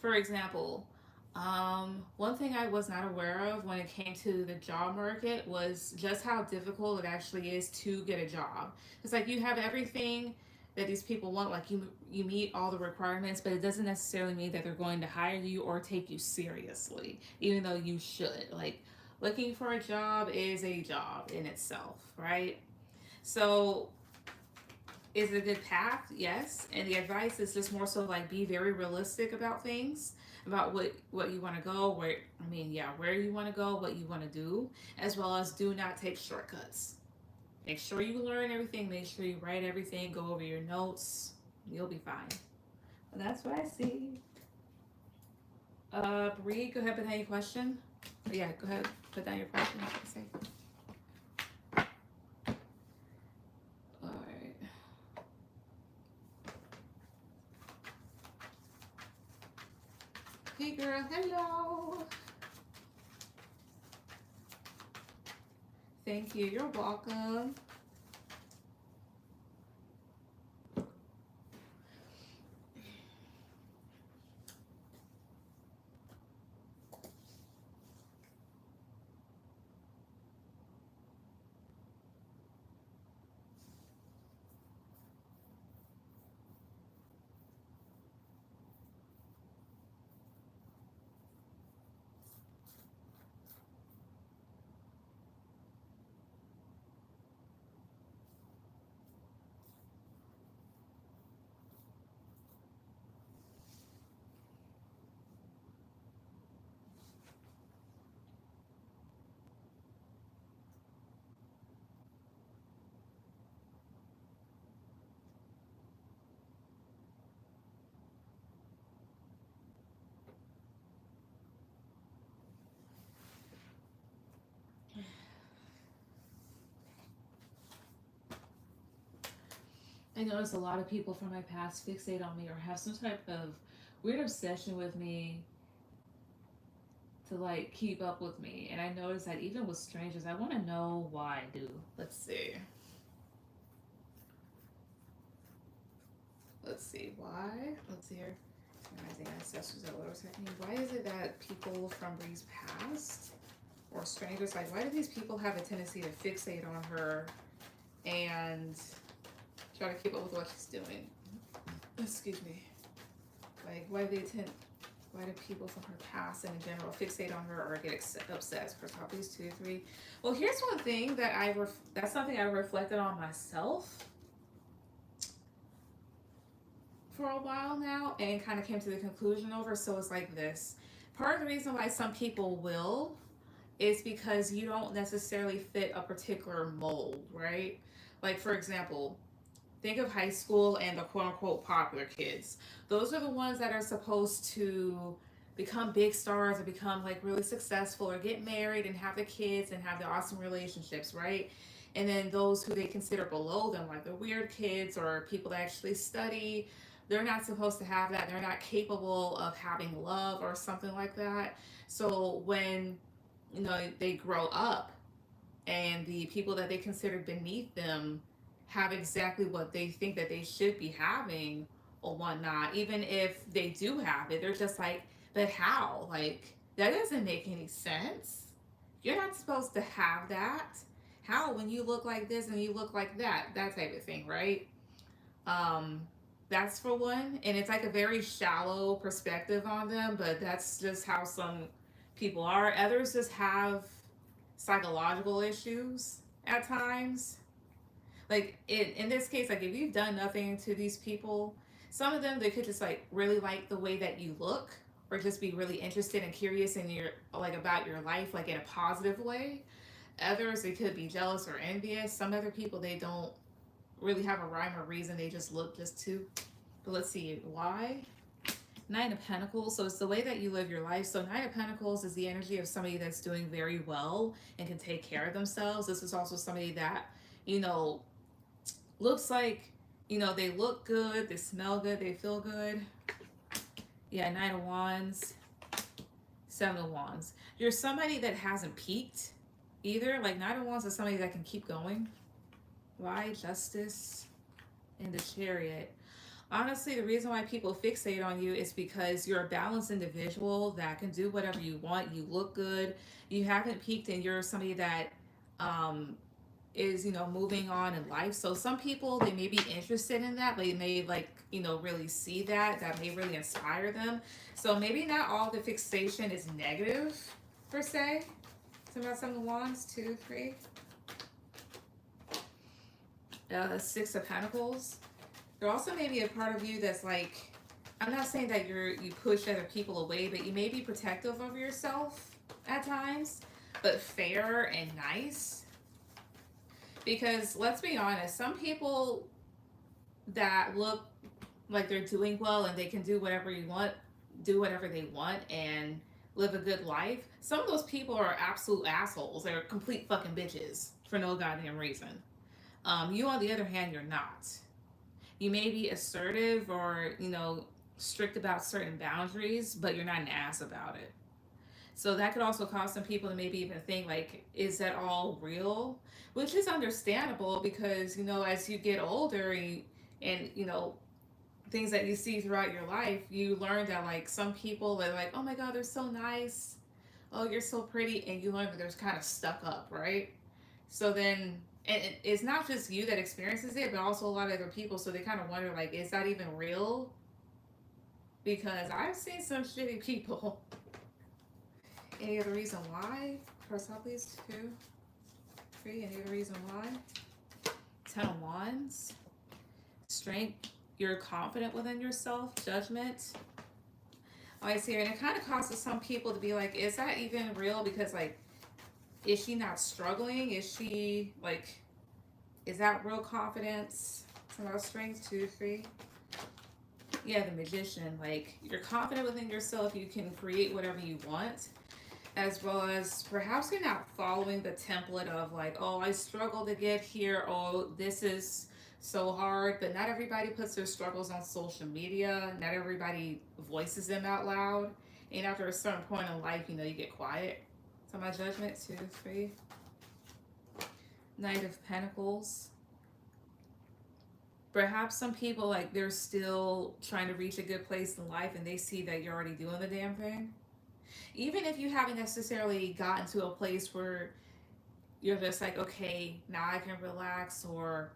For example, one thing I was not aware of when it came to the job market was just how difficult it actually is to get a job. It's like you have everything that these people want, like you meet all the requirements, but it doesn't necessarily mean that they're going to hire you or take you seriously, even though you should. Like, looking for a job is a job in itself, right? So is it a good path? Yes. And the advice is just more so like be very realistic about things, about what you want to go, where you want to go, what you want to do, as well as do not take shortcuts. Make sure you learn everything, make sure you write everything, go over your notes. You'll be fine. But that's what I see. Bree, go ahead, put down your question. Yeah, go ahead, put down your question. Alright. Hey girl, hello. Thank you, you're welcome. I notice a lot of people from my past fixate on me or have some type of weird obsession with me to like keep up with me. And I notice that even with strangers, I want to know why I do. Let's see. Let's see why. Let's see here. Recognizing ancestors that were happening. Why is it that people from Bree's past or strangers, like, why do these people have a tendency to fixate on her and try to keep up with what she's doing? Excuse me. Like, why do people from her past and in general fixate on her or get obsessed? For copies 2, 3. Well, here's one thing that that's something I reflected on myself for a while now and kind of came to the conclusion over. So it's like this. Part of the reason why some people will is because you don't necessarily fit a particular mold, right? Like, for example, think of high school and the quote unquote popular kids. Those are the ones that are supposed to become big stars or become like really successful or get married and have the kids and have the awesome relationships, right? And then those who they consider below them, like the weird kids or people that actually study, they're not supposed to have that. They're not capable of having love or something like that. So when they grow up and the people that they consider beneath them have exactly what they think that they should be having or whatnot, even if they do have it, they're just like, but how? Like, that doesn't make any sense. You're not supposed to have that. How, when you look like this and you look like that? That type of thing, right? Um, that's for one. And it's like a very shallow perspective on them, but that's just how some people are. Others just have psychological issues at times. Like in this case, like if you've done nothing to these people, some of them they could just like really like the way that you look or just be really interested and curious in your like about your life like in a positive way. Others they could be jealous or envious. Some other people they don't really have a rhyme or reason, they just look just to. But let's see why. Nine of Pentacles, so it's the way that you live your life. So Nine of Pentacles is the energy of somebody that's doing very well and can take care of themselves. This is also somebody that, you know, looks like, they look good, they smell good, they feel good. Yeah, Nine of Wands, Seven of Wands. You're somebody that hasn't peaked either. Like Nine of Wands is somebody that can keep going. Why? Justice and the Chariot. Honestly, the reason why people fixate on you is because you're a balanced individual that can do whatever you want. You look good. You haven't peaked, and you're somebody that is moving on in life. So some people they may be interested in that. They may like really see that may really inspire them. So maybe not all the fixation is negative per se. So about some of the wands, 2, 3. Six of Pentacles. There also may be a part of you that's like, I'm not saying that you push other people away, but you may be protective of yourself at times, but fair and nice. Because let's be honest, some people that look like they're doing well and they can do whatever they want and live a good life, some of those people are absolute assholes. They're complete fucking bitches for no goddamn reason. You on the other hand, you're not. You may be assertive or, strict about certain boundaries, but you're not an ass about it. So that could also cause some people to maybe even think like, is that all real? Which is understandable because, as you get older and things that you see throughout your life, you learn that like some people are like, oh my God, they're so nice. Oh, you're so pretty. And you learn that they're kind of stuck up, right? So then, and it's not just you that experiences it, but also a lot of other people. So they kind of wonder like, is that even real? Because I've seen some shitty people. Any other reason why? First up, please. 2, 3. Any other reason why? 10 of Wands. Strength. You're confident within yourself. Judgment. Oh, I see here. And it kind of causes some people to be like, is that even real? Because like, is she not struggling? Is she like, is that real confidence? Some about strength. 2, 3. Yeah, the Magician. Like, you're confident within yourself. You can create whatever you want. As well as perhaps you're not following the template of like, oh, I struggle to get here. Oh, this is so hard, but not everybody puts their struggles on social media. Not everybody voices them out loud. And after a certain point in life, you know, you get quiet. So my judgment, 2, 3. Knight of Pentacles. Perhaps some people, like, they're still trying to reach a good place in life and they see that you're already doing the damn thing. Even if you haven't necessarily gotten to a place where you're just like, okay, now I can relax, or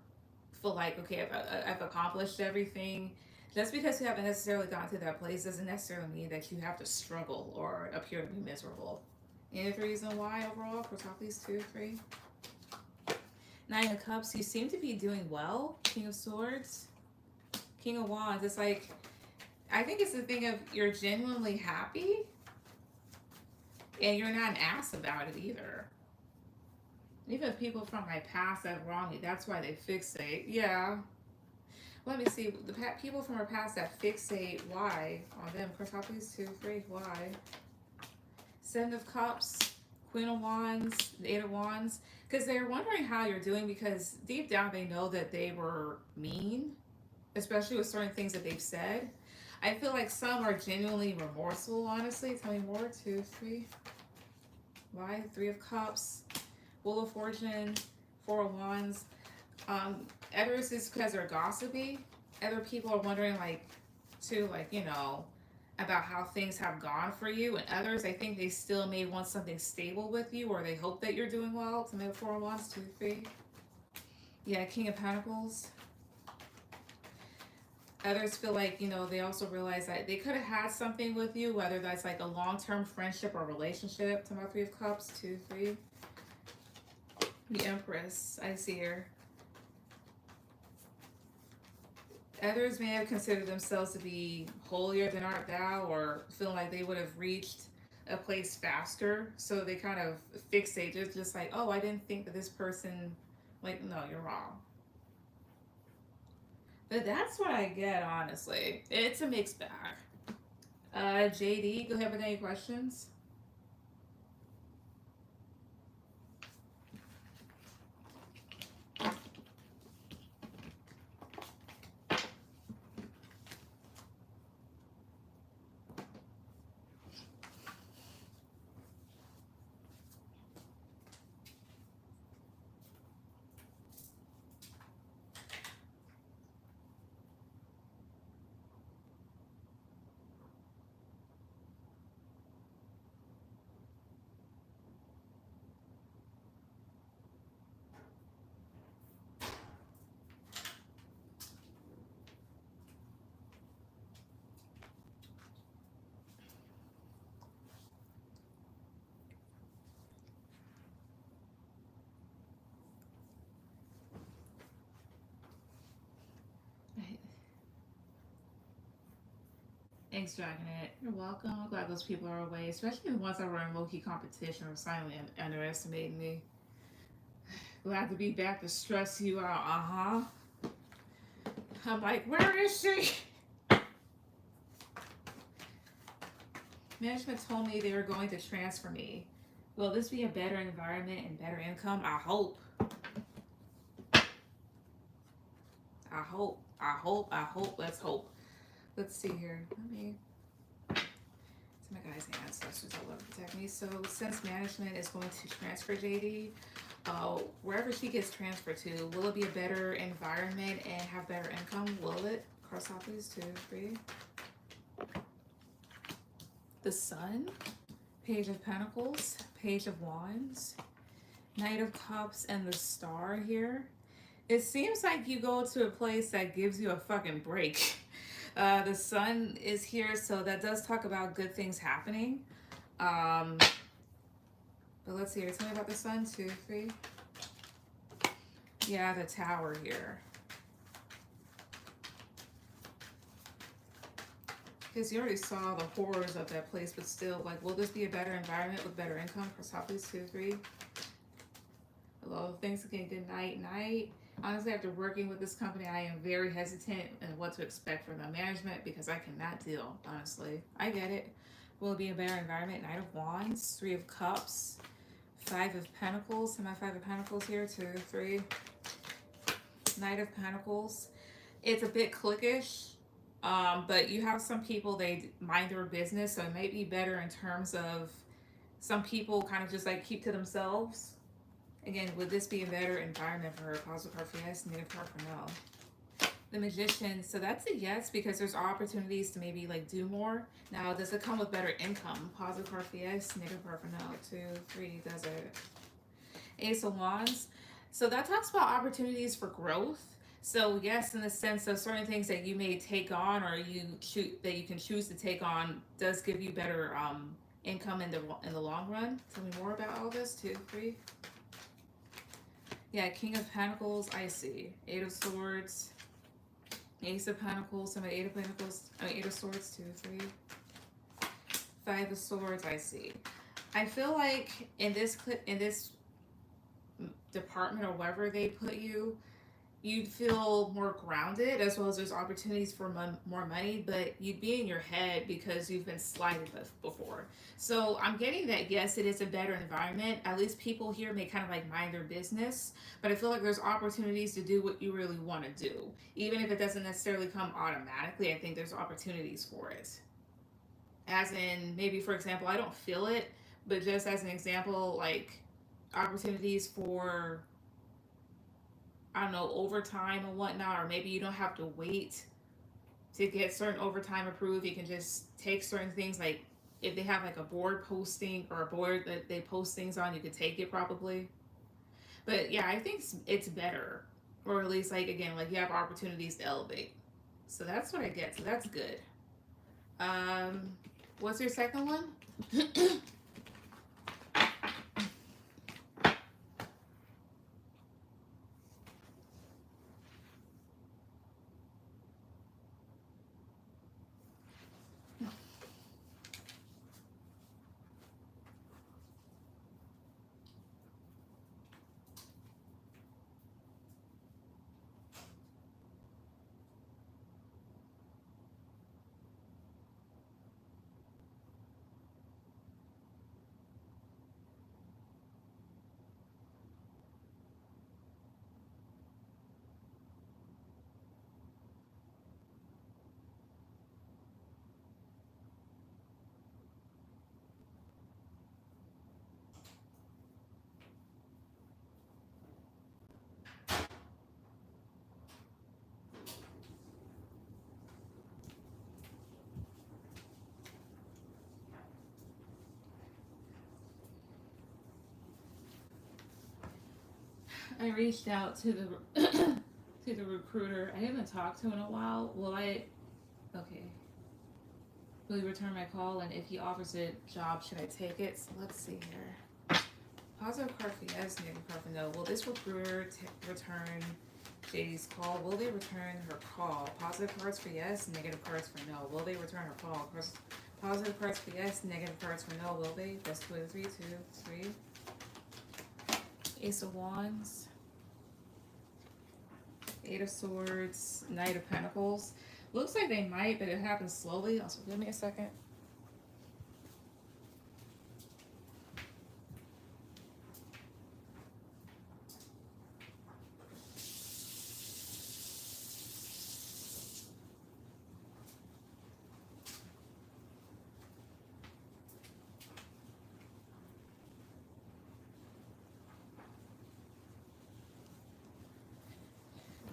feel like, okay, I've accomplished everything. Just because you haven't necessarily gotten to that place doesn't necessarily mean that you have to struggle or appear to be miserable. Any reason why overall for top these 2, 3? Nine of Cups, you seem to be doing well. King of Swords. King of Wands, it's like, I think it's the thing of you're genuinely happy and you're not an ass about it either. Even people from my past that wronged me, that's why they fixate. Yeah. Let me see. The people from our past that fixate, why? On them. Of course, I'll please 2, 3. Why? Seven of Cups. Queen of Wands. The Eight of Wands. Because they're wondering how you're doing, because deep down they know that they were mean. Especially with certain things that they've said. I feel like some are genuinely remorseful, honestly. Tell me more. 2, 3. Why? 3 of Cups. Wheel of Fortune. 4 of Wands. Others is because they're gossipy. Other people are wondering, like, too, like, you know, about how things have gone for you. And others, I think they still may want something stable with you, or they hope that you're doing well. To make 4 of Wands. 2, 3. Yeah, King of Pentacles. Others feel like, you know, they also realize that they could have had something with you, whether that's like a long-term friendship or relationship. To my 3 of Cups. 2, 3. The Empress, I see here. Others may have considered themselves to be holier than art thou, or feel like they would have reached a place faster. So they kind of fixate, just like, oh, I didn't think that this person, like, no, you're wrong. But that's what I get, honestly. It's a mixed bag. JD, go ahead with any questions. Thanks, Dragonette. You're welcome. I'm glad those people are away, especially the ones that were in low-key competition or silently underestimating me. Glad to be back to stress you out. I'm like, where is she? Management told me they were going to transfer me. Will this be a better environment and better income? I hope. I hope. I hope. I hope. Let's hope. Let's see here. Let me. To my guys' ancestors, I love to protect me. So since management is going to transfer JD, wherever she gets transferred to, will it be a better environment and have better income? Will it? Cross off these 2, 3. The Sun, Page of Pentacles, Page of Wands, Knight of Cups, and the Star here. It seems like you go to a place that gives you a fucking break. The Sun is here, so that does talk about good things happening. But let's see here. Tell me about the Sun. 2, 3. Yeah, the Tower here. Because you already saw the horrors of that place, but still, like, will this be a better environment with better income? For top, please. 2, 3. Hello. Thanks again. Good night. Night. Honestly, after working with this company, I am very hesitant in what to expect from the management because I cannot deal, honestly. I get it. Will it be a better environment? Knight of Wands, 3 of Cups, 5 of Pentacles. Am I 5 of Pentacles here? 2, 3. Knight of Pentacles. It's a bit cliquish, but you have some people, they mind their business, so it might be better in terms of some people kind of just like keep to themselves. Again, would this be a better environment for her? Positive card for yes, negative card for no. The Magician, so that's a yes because there's opportunities to maybe like do more. Now, does it come with better income? Positive card for yes, negative card for no. 2, 3, does it? Ace of Wands. So that talks about opportunities for growth. So yes, in the sense of certain things that you may take on or that you can choose to take on does give you better income in the long run. Tell me more about all this. 2, 3. Yeah, King of Pentacles. I see. Eight of Swords. Ace of Pentacles, some Eight of Pentacles, Eight of Swords, 2, 3. Five of Swords, I see. I feel like in this department or wherever they put you, you'd feel more grounded as well as there's opportunities for more money, but you'd be in your head because you've been slighted before. So I'm getting that, yes, it is a better environment. At least people here may kind of like mind their business, but I feel like there's opportunities to do what you really want to do. Even if it doesn't necessarily come automatically, I think there's opportunities for it. As in, maybe for example, I don't feel it, but just as an example, like opportunities for, I don't know, overtime and whatnot, or maybe you don't have to wait to get certain overtime approved. You can just take certain things, like if they have like a board posting or a board that they post things on, you could take it probably. But yeah, I think it's better, or at least like again, like you have opportunities to elevate. So that's what I get. So that's good. What's your second one? I reached out to the to the recruiter. I haven't talked to him in a while. Okay. Will he return my call? And if he offers a job, should I take it? So let's see here. Positive card for yes, negative card for no. Will this recruiter return JD's call? Will they return her call? Positive cards for yes, negative cards for no. Will they return her call? Positive cards for yes, negative cards for no. Will they? That's 2 3, 2, 3. Ace of Wands. Eight of Swords, Knight of Pentacles. Looks like they might, but it happens slowly. Also, give me a second.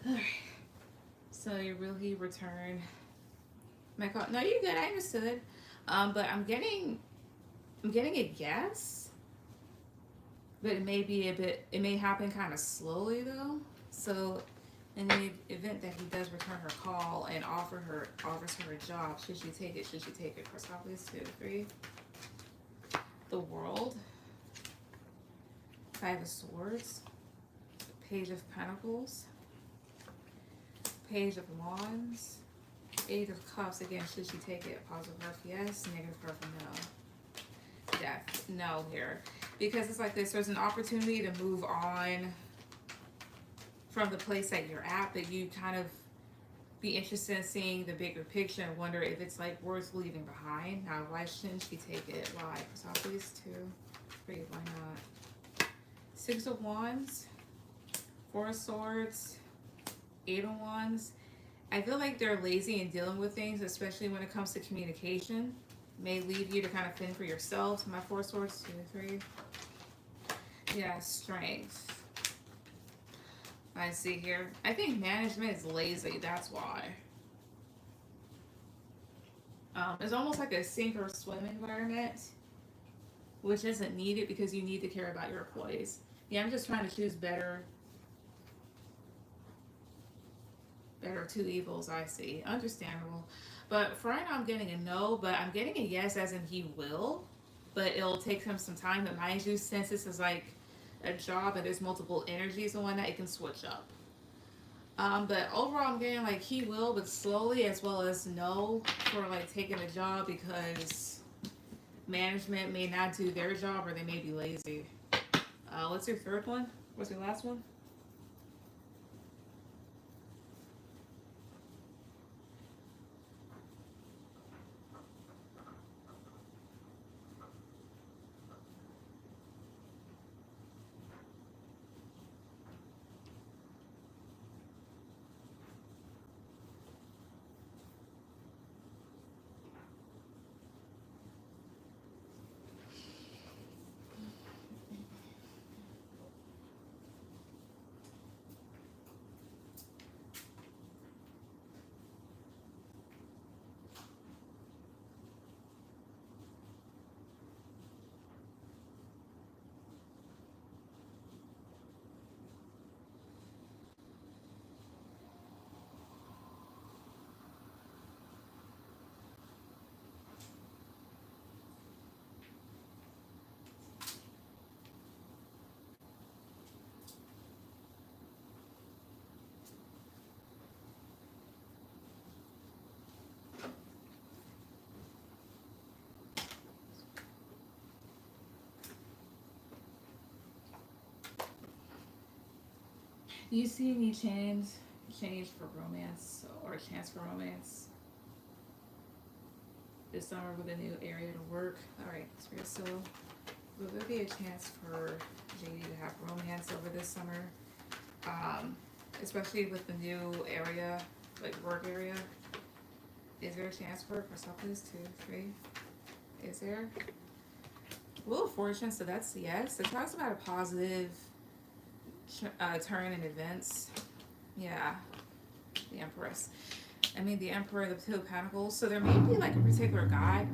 Alright. So you really return my call. No, you're good. I understood. But I'm getting a yes. But it may be it may happen kind of slowly though. So in the event that he does return her call and offers her a job, should she take it? Should she take it? Chrysopolis 2, 3. The World. Five of Swords. Page of Pentacles. Page of Wands. Eight of Cups. Again, should she take it? Positive card for yes, negative card for no. Death. No here. Because it's like this, there's an opportunity to move on from the place that you're at, but you kind of be interested in seeing the bigger picture and wonder if it's like worth leaving behind. Now, why shouldn't she take it? Why? Chrysopolis 2, 3. Why not? Six of Wands. Four of Swords. Eight of Wands. I feel like they're lazy in dealing with things, especially when it comes to communication. May leave you to kind of fend for yourselves. My Four Swords, 2, 3. Yeah, Strength. I see here. I think management is lazy. That's why. It's almost like a sink or swim environment, which isn't needed because you need to care about your employees. Yeah, I'm just trying to choose better two evils. I see. Understandable. But for right now, I'm getting a no, but I'm getting a yes as in he will, but it'll take him some time. But mind you, since this is like a job and there's multiple energies and whatnot, it can switch up. But overall, I'm getting like he will, but slowly, as well as no for like taking a job because management may not do their job or they may be lazy. What's your third one? What's your last one? You see any change for romance or a chance for romance this summer with a new area to work? All right, Spirit. So will there be a chance for JD to have romance over this summer? Especially with the new area, like work area. Is there a chance for it? For something? 2, 3. Is there? Wheel of Fortune. So that's yes. It talks about a positive turn in events. Yeah, the Empress. I mean, the Emperor, the Two of Pentacles. So there may be like a particular guy.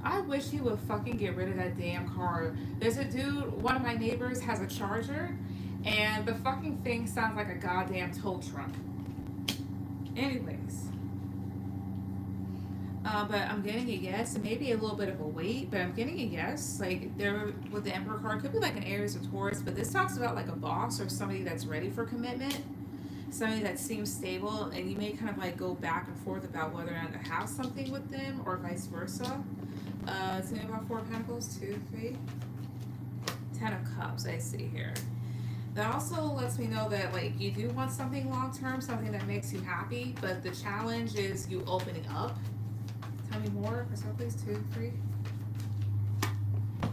I wish he would fucking get rid of that damn car. There's a dude, one of my neighbors has a Charger, and the fucking thing sounds like a goddamn tow truck. Anyways. But I'm getting a yes, and maybe a little bit of a wait, but I'm getting a yes. Like, there with the Emperor card, could be like an Aries or Taurus, but this talks about like a boss or somebody that's ready for commitment, somebody that seems stable, and you may kind of like go back and forth about whether or not to have something with them or vice versa. Tell me about Four of Pentacles, 2, 3. 10 of Cups, I see here. That also lets me know that like you do want something long term, something that makes you happy, but the challenge is you opening up. Tell me more. For some, please. 2, 3.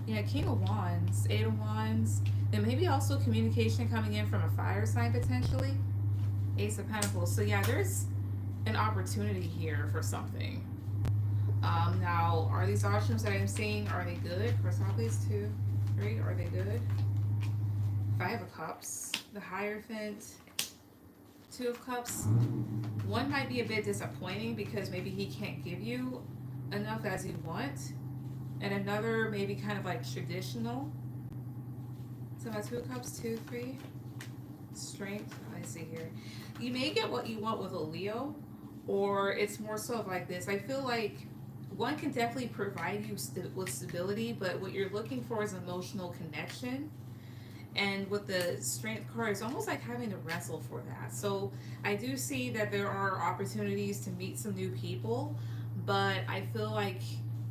Yeah, King of Wands, 8 of Wands. Then maybe also communication coming in from a fire sign potentially. Ace of Pentacles. So yeah, there's an opportunity here for something. Now, are these options that I'm seeing, are they good? For some, please. 2, 3. Are they good? 5 of Cups. The Hierophant. 2 of Cups. One might be a bit disappointing because maybe he can't give you enough as you want, and another maybe kind of like traditional. So my 2 of Cups, 2, 3. Strength. I see here. You may get what you want with a Leo, or it's more so of like this. I feel like one can definitely provide you with stability, but what you're looking for is emotional connection. And with the Strength card, it's almost like having to wrestle for that. So I do see that there are opportunities to meet some new people, but I feel like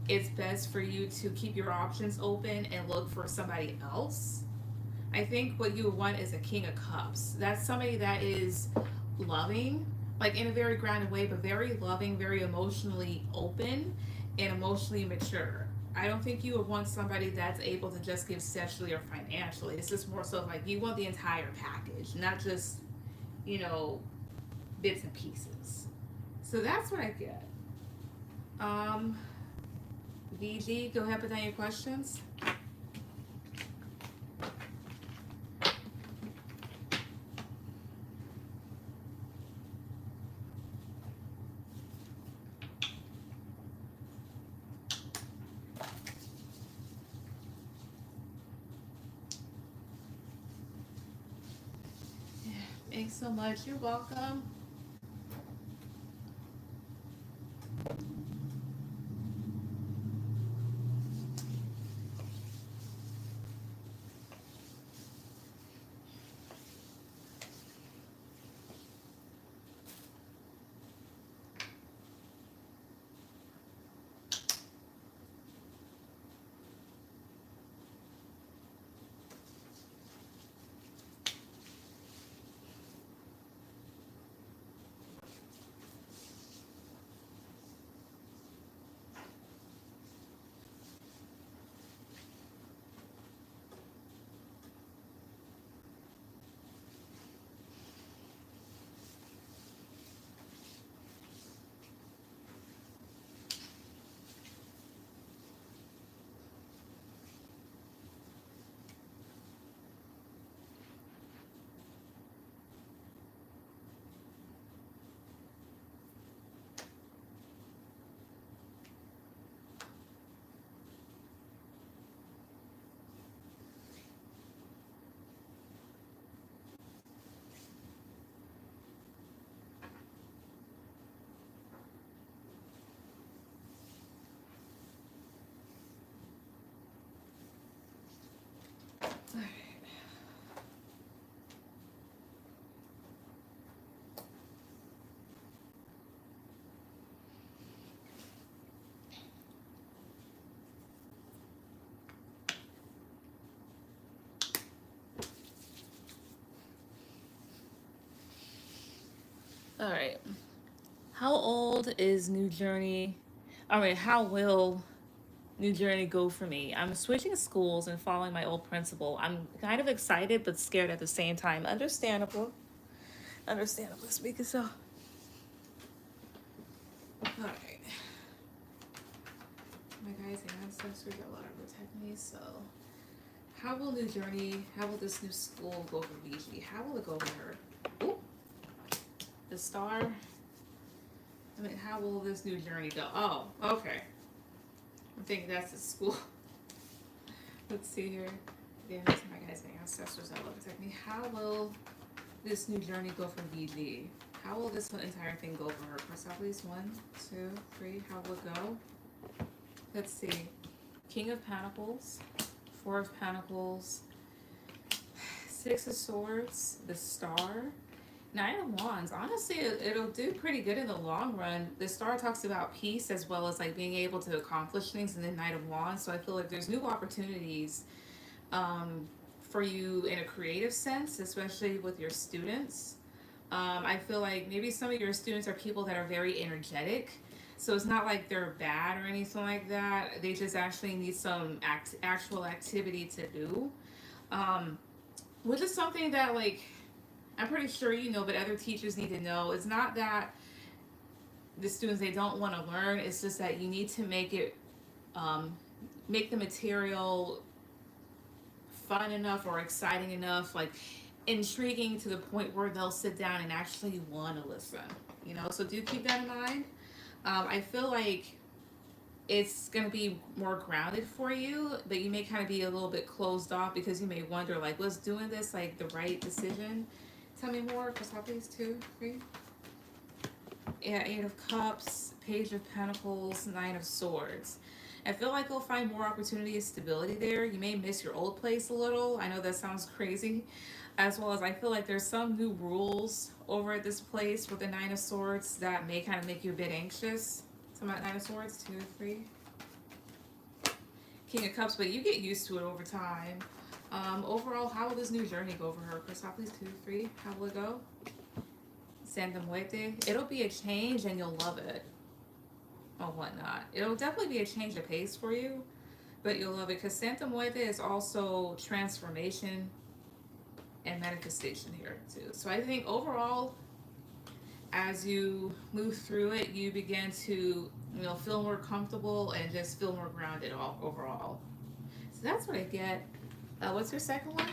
it's best for you to keep your options open and look for somebody else. I think what you would want is a King of Cups. That's somebody that is loving, like in a very grounded way, but very loving, very emotionally open, and emotionally mature. I don't think you would want somebody that's able to just give sexually or financially. It's just more so like you want the entire package, not just you know, bits and pieces. So that's what I get. Um, VG, go ahead, put down your questions. Thanks so much. You're welcome. All right. How old is New Journey? All right. How will New Journey go for me? I'm switching schools and following my old principal. I'm kind of excited but scared at the same time. Understandable. Understandable. Speaking so. All right. My guys and ancestors are allowed to protect me. So, how will New Journey? How will this new school go for VG? How will it go for her? Ooh, the star. I mean, how will this new journey go? Oh, okay. I'm thinking that's the school. Let's see here. Again, these are my guys and ancestors that love to protect me. How will this new journey go for VG? How will this entire thing go for her? Press out please. 1, 2, 3. How will it go? Let's see. King of Pentacles, 4 of Pentacles, 6 of Swords, the Star, 9 of Wands. Honestly, it'll do pretty good in the long run. The Star talks about peace as well as like being able to accomplish things, and then Knight of Wands. So I feel like there's new opportunities for you in a creative sense, especially with your students. I feel like maybe some of your students are people that are very energetic. So it's not like they're bad or anything like that. They just actually need some actual activity to do. Um, which is something that like I'm pretty sure you know, but other teachers need to know. It's not that the students they don't want to learn. It's just that you need to make it um, make the material fun enough or exciting enough, like intriguing to the point where they'll sit down and actually want to listen. You know, so do keep that in mind. I feel like it's going to be more grounded for you, but you may kind of be a little bit closed off because you may wonder, like, was doing this like the right decision? Tell me more. For please, 2, 3. Yeah, 8 of Cups, Page of Pentacles, 9 of Swords. I feel like you'll find more opportunity and stability there. You may miss your old place a little. I know that sounds crazy. As well as I feel like there's some new rules over at this place with the 9 of Swords that may kind of make you a bit anxious. So I'm at 9 of Swords, 2, 3. King of Cups, but you get used to it over time. Overall, how will this new journey go for her? Please, 2, 3. How will it go? Santa Muerte. It'll be a change and you'll love it. Or whatnot. It'll definitely be a change of pace for you, but you'll love it because Santa Muerte is also transformation and manifestation here too. So I think overall, as you move through it, you begin to, feel more comfortable and just feel more grounded all overall. So that's what I get. What's your second one?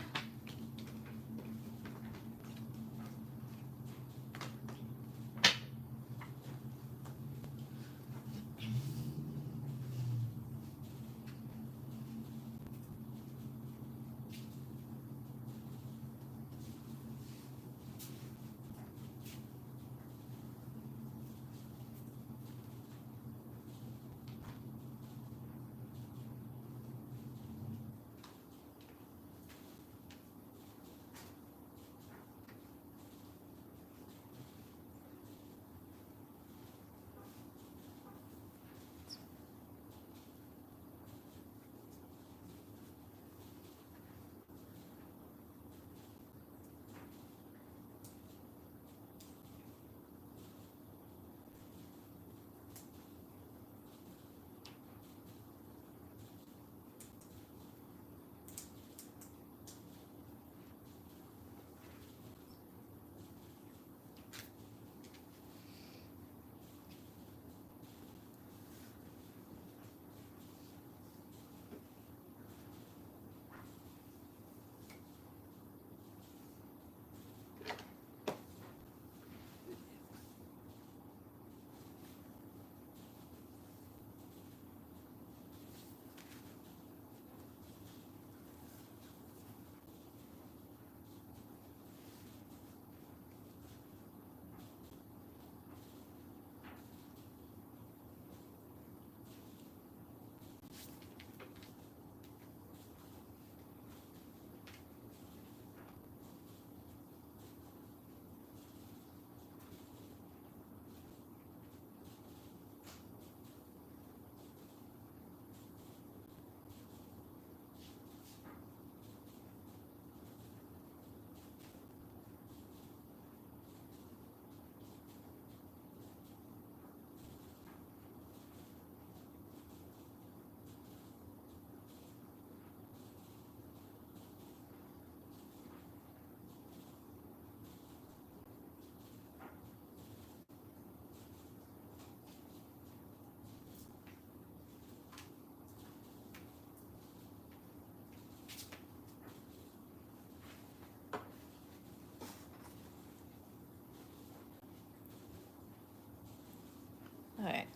All right.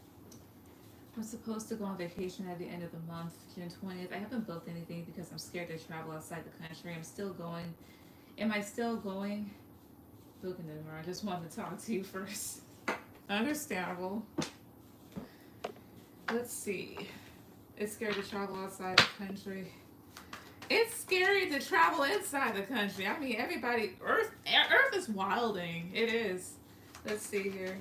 I'm supposed to go on vacation at the end of the month, June 20th. I haven't booked anything because I'm scared to travel outside the country. I'm still going. Am I still going? Booking it, I just wanted to talk to you first. Understandable. Let's see. It's scary to travel outside the country. It's scary to travel inside the country. I mean, everybody, Earth is wilding. It is. Let's see here.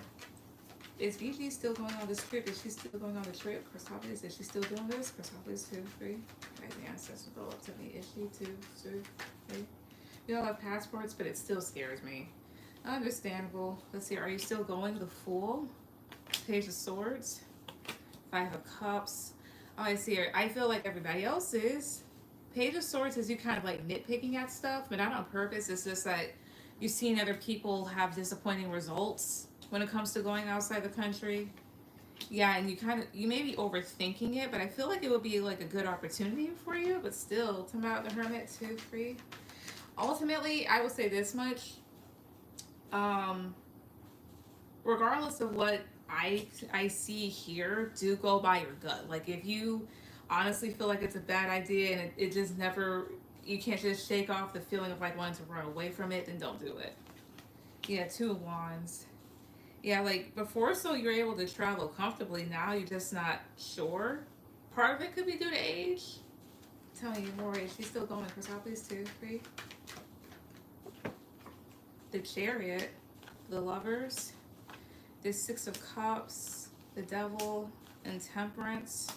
Is Gigi still going on this trip? Is she still going on the trip? Chrysopolis, is she still doing this? Chrysopolis 2, 3. Right, the ancestors go up to me. Is she 2, 2, 3? We all have passports, but it still scares me. Understandable. Let's see, are you still going the Fool? Page of Swords. Five of Cups. Oh, I see her. I feel like everybody else is. Page of Swords is you kind of like nitpicking at stuff, but not on purpose. It's just that you've seen other people have disappointing results when it comes to going outside the country. Yeah, and you may be overthinking it, but I feel like it would be like a good opportunity for you, but still, talking about the Hermit 2, 3. Ultimately, I will say this much. Regardless of what I see here, do go by your gut. Like if you honestly feel like it's a bad idea and it just never, you can't just shake off the feeling of like wanting to run away from it, then don't do it. Yeah, 2 of Wands. Yeah, like before, so you're able to travel comfortably. Now you're just not sure. Part of it could be due to age. I'm telling you more age. She's still going. Chrysopolis 2, 3. The Chariot, the Lovers, the 6 of Cups, the Devil, and Temperance.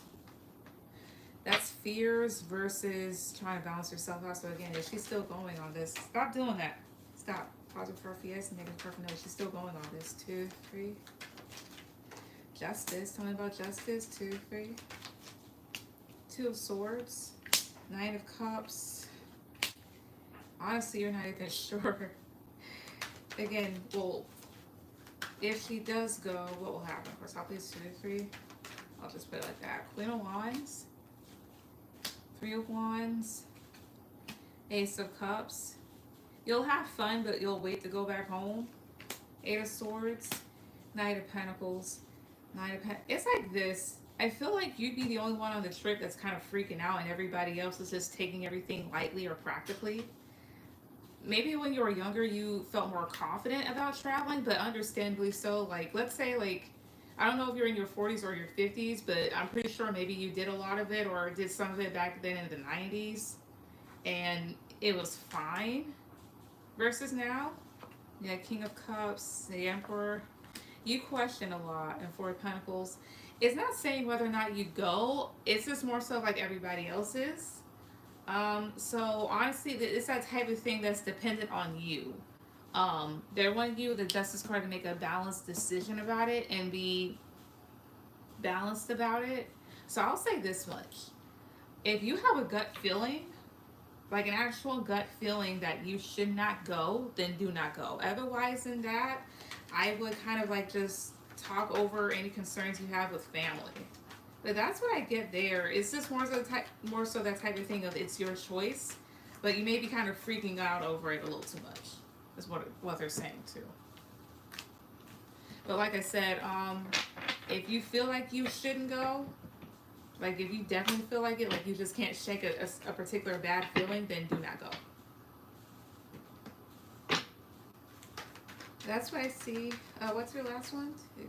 That's fears versus trying to balance yourself out. So again, if she's still going on this, stop doing that. Stop. Positive for yes, negative for no. She's still going on this. 2, 3. Justice. Tell me about Justice. 2, 3. 2 of Swords. 9 of Cups. Honestly, you're not even sure. Again, well, if she does go, what will happen? Of course, I'll place 2 to 3. I'll just put it like that. Queen of Wands, 3 of Wands, Ace of Cups. You'll have fun, but you'll wait to go back home. 8 of Swords, Knight of Pentacles, It's like this. I feel like you'd be the only one on the trip that's kind of freaking out, and everybody else is just taking everything lightly or practically. Maybe when you were younger, you felt more confident about traveling, but understandably so. Like, let's say, like, I don't know if you're in your 40s or your 50s, but I'm pretty sure maybe you did a lot of it or did some of it back then in the 90s, and it was fine. Versus now, yeah, King of Cups, the Emperor. You question a lot, and 4 of Pentacles. It's not saying whether or not you go. It's just more so like everybody else is. So honestly, it's that type of thing that's dependent on you. They're wanting you, the Justice card, to make a balanced decision about it and be balanced about it. So I'll say this much: if you have a gut feeling, like an actual gut feeling that you should not go, then do not go. Otherwise than that, I would kind of like just talk over any concerns you have with family. But that's what I get there. It's just more so that type of thing of it's your choice, but you may be kind of freaking out over it a little too much. Is what they're saying too. But like I said, if you feel like you shouldn't go, like if you definitely feel like it, like you just can't shake a particular bad feeling, then do not go. That's what I see. What's your last one? 2, 3.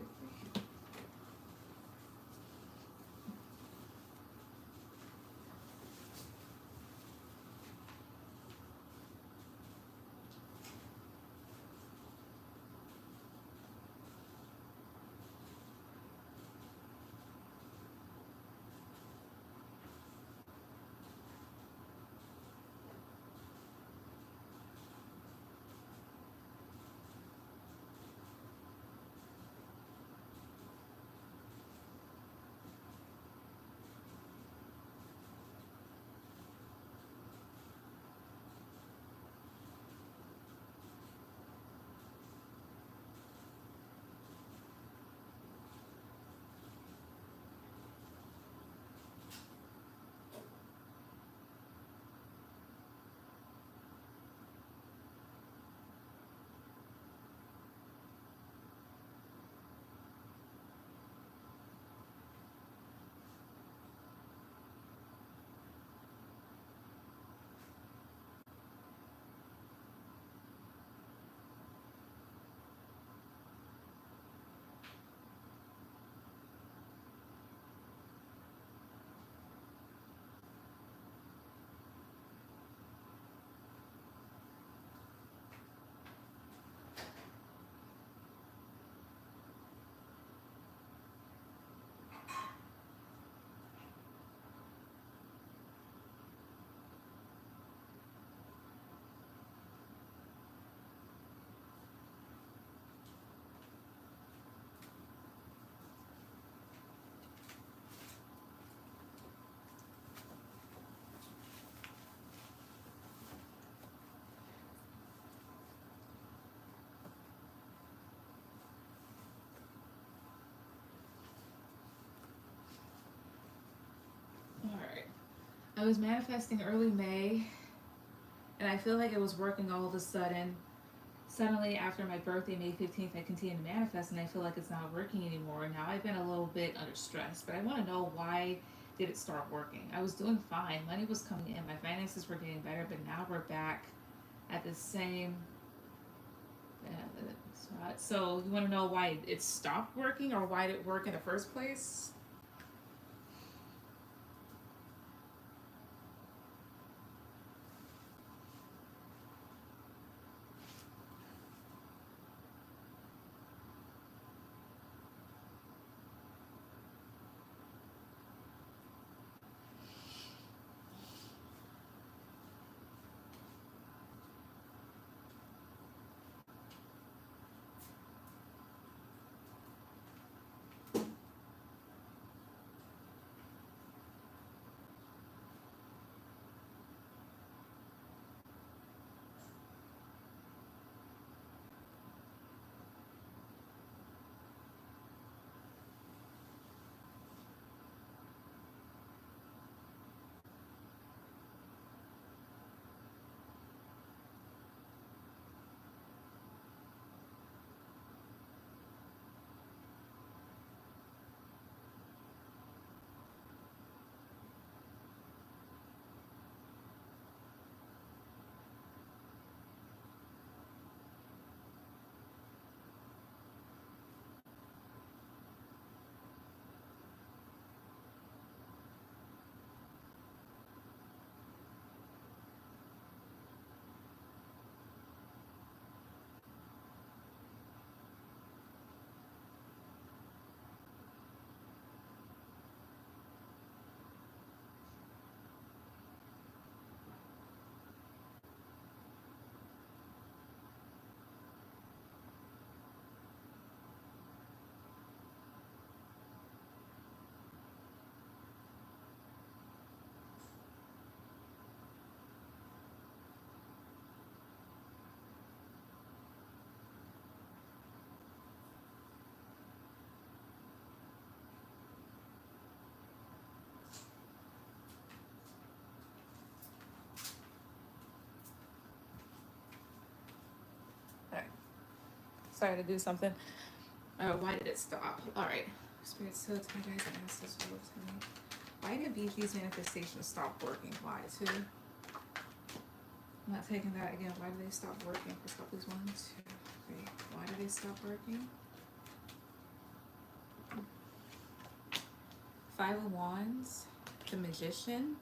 All right. I was manifesting early May, and I feel like it was working all of a sudden. Suddenly, after my birthday, May 15th, I continued to manifest, and I feel like it's not working anymore. Now I've been a little bit under stress, but I want to know why did it start working? I was doing fine. Money was coming in. My finances were getting better, but now we're back at the same spot. So you want to know why it stopped working or why did it work in the first place? decided to do something. Why did it stop? All right. Spirit, so my guys and ancestors will tell me. Why did BG's manifestations stop working? Why too? I'm not taking that again. Why did they stop working? For stop these 1, 2, 3. Why did they stop working? 5 of Wands, the Magician,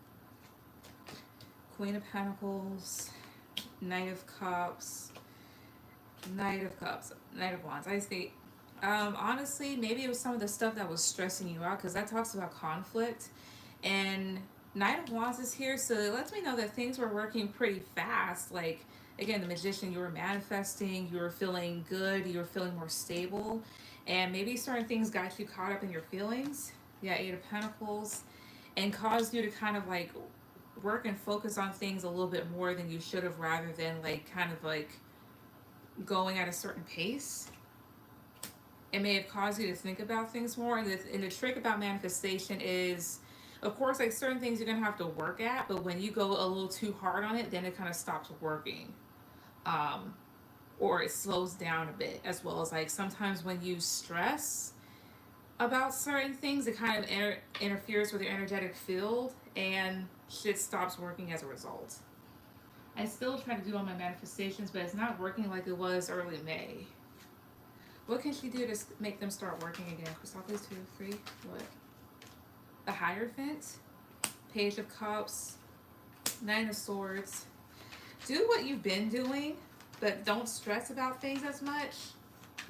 Queen of Pentacles, Knight of Cups, Knight of Cups, Knight of Wands. I see. Honestly, maybe it was some of the stuff that was stressing you out, because that talks about conflict. And Knight of Wands is here, so it lets me know that things were working pretty fast. Like, again, the Magician, you were manifesting, you were feeling good, you were feeling more stable, and maybe certain things got you caught up in your feelings. Yeah, 8 of Pentacles, and caused you to kind of like work and focus on things a little bit more than you should have, rather than like kind of like going at a certain pace. It may have caused you to think about things more. And the trick about manifestation is, of course, like certain things you're going to have to work at, but when you go a little too hard on it, then it kind of stops working. Or it slows down a bit, as well as like sometimes when you stress about certain things, it kind of interferes with your energetic field and shit stops working as a result. I still try to do all my manifestations, but it's not working like it was early May. What can she do to make them start working again? Chrysopolis 2, 3, what? The Hierophant, Page of Cups, 9 of Swords. Do what you've been doing, but don't stress about things as much.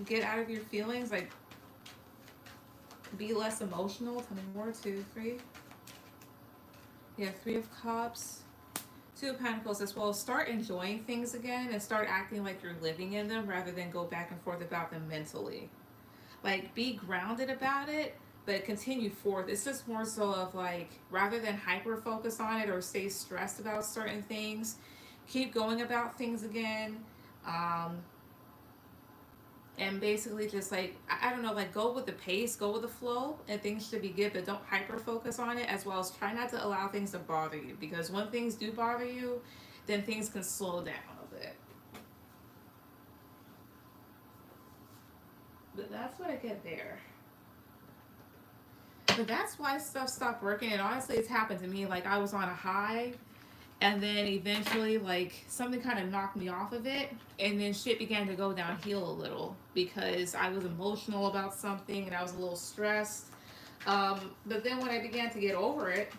Get out of your feelings, like be less emotional. Tell me more. 2, 3. Yeah, 3 of Cups, 2 of Pentacles as well. Start enjoying things again and start acting like you're living in them rather than go back and forth about them mentally. Like, be grounded about it, but continue forth. It's just more so of like, rather than hyper focus on it or stay stressed about certain things, keep going about things again. And basically just like, I don't know, like go with the pace, go with the flow, and things should be good, but don't hyper focus on it, as well as try not to allow things to bother you, because when things do bother you, then things can slow down a bit. But that's what I get there. But that's why stuff stopped working, and honestly it's happened to me. Like, I was on a high, and then eventually like something kind of knocked me off of it, and then shit began to go downhill a little because I was emotional about something and I was a little stressed. But then when I began to get over it,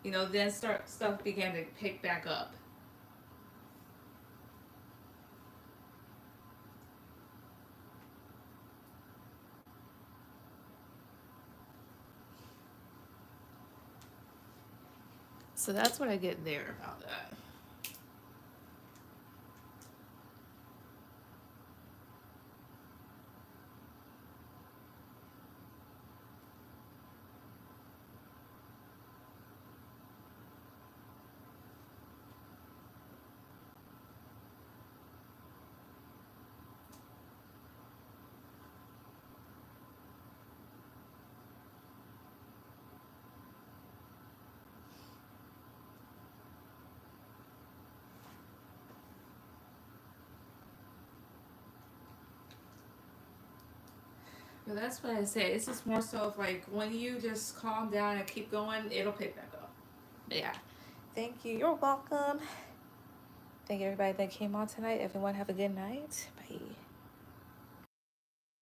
you know, then stuff began to pick back up. So that's what I get there about that. But that's what I say. It's just more so of like, when you just calm down and keep going, it'll pick back up. But yeah. Thank you. You're welcome. Thank you everybody that came on tonight. Everyone have a good night. Bye.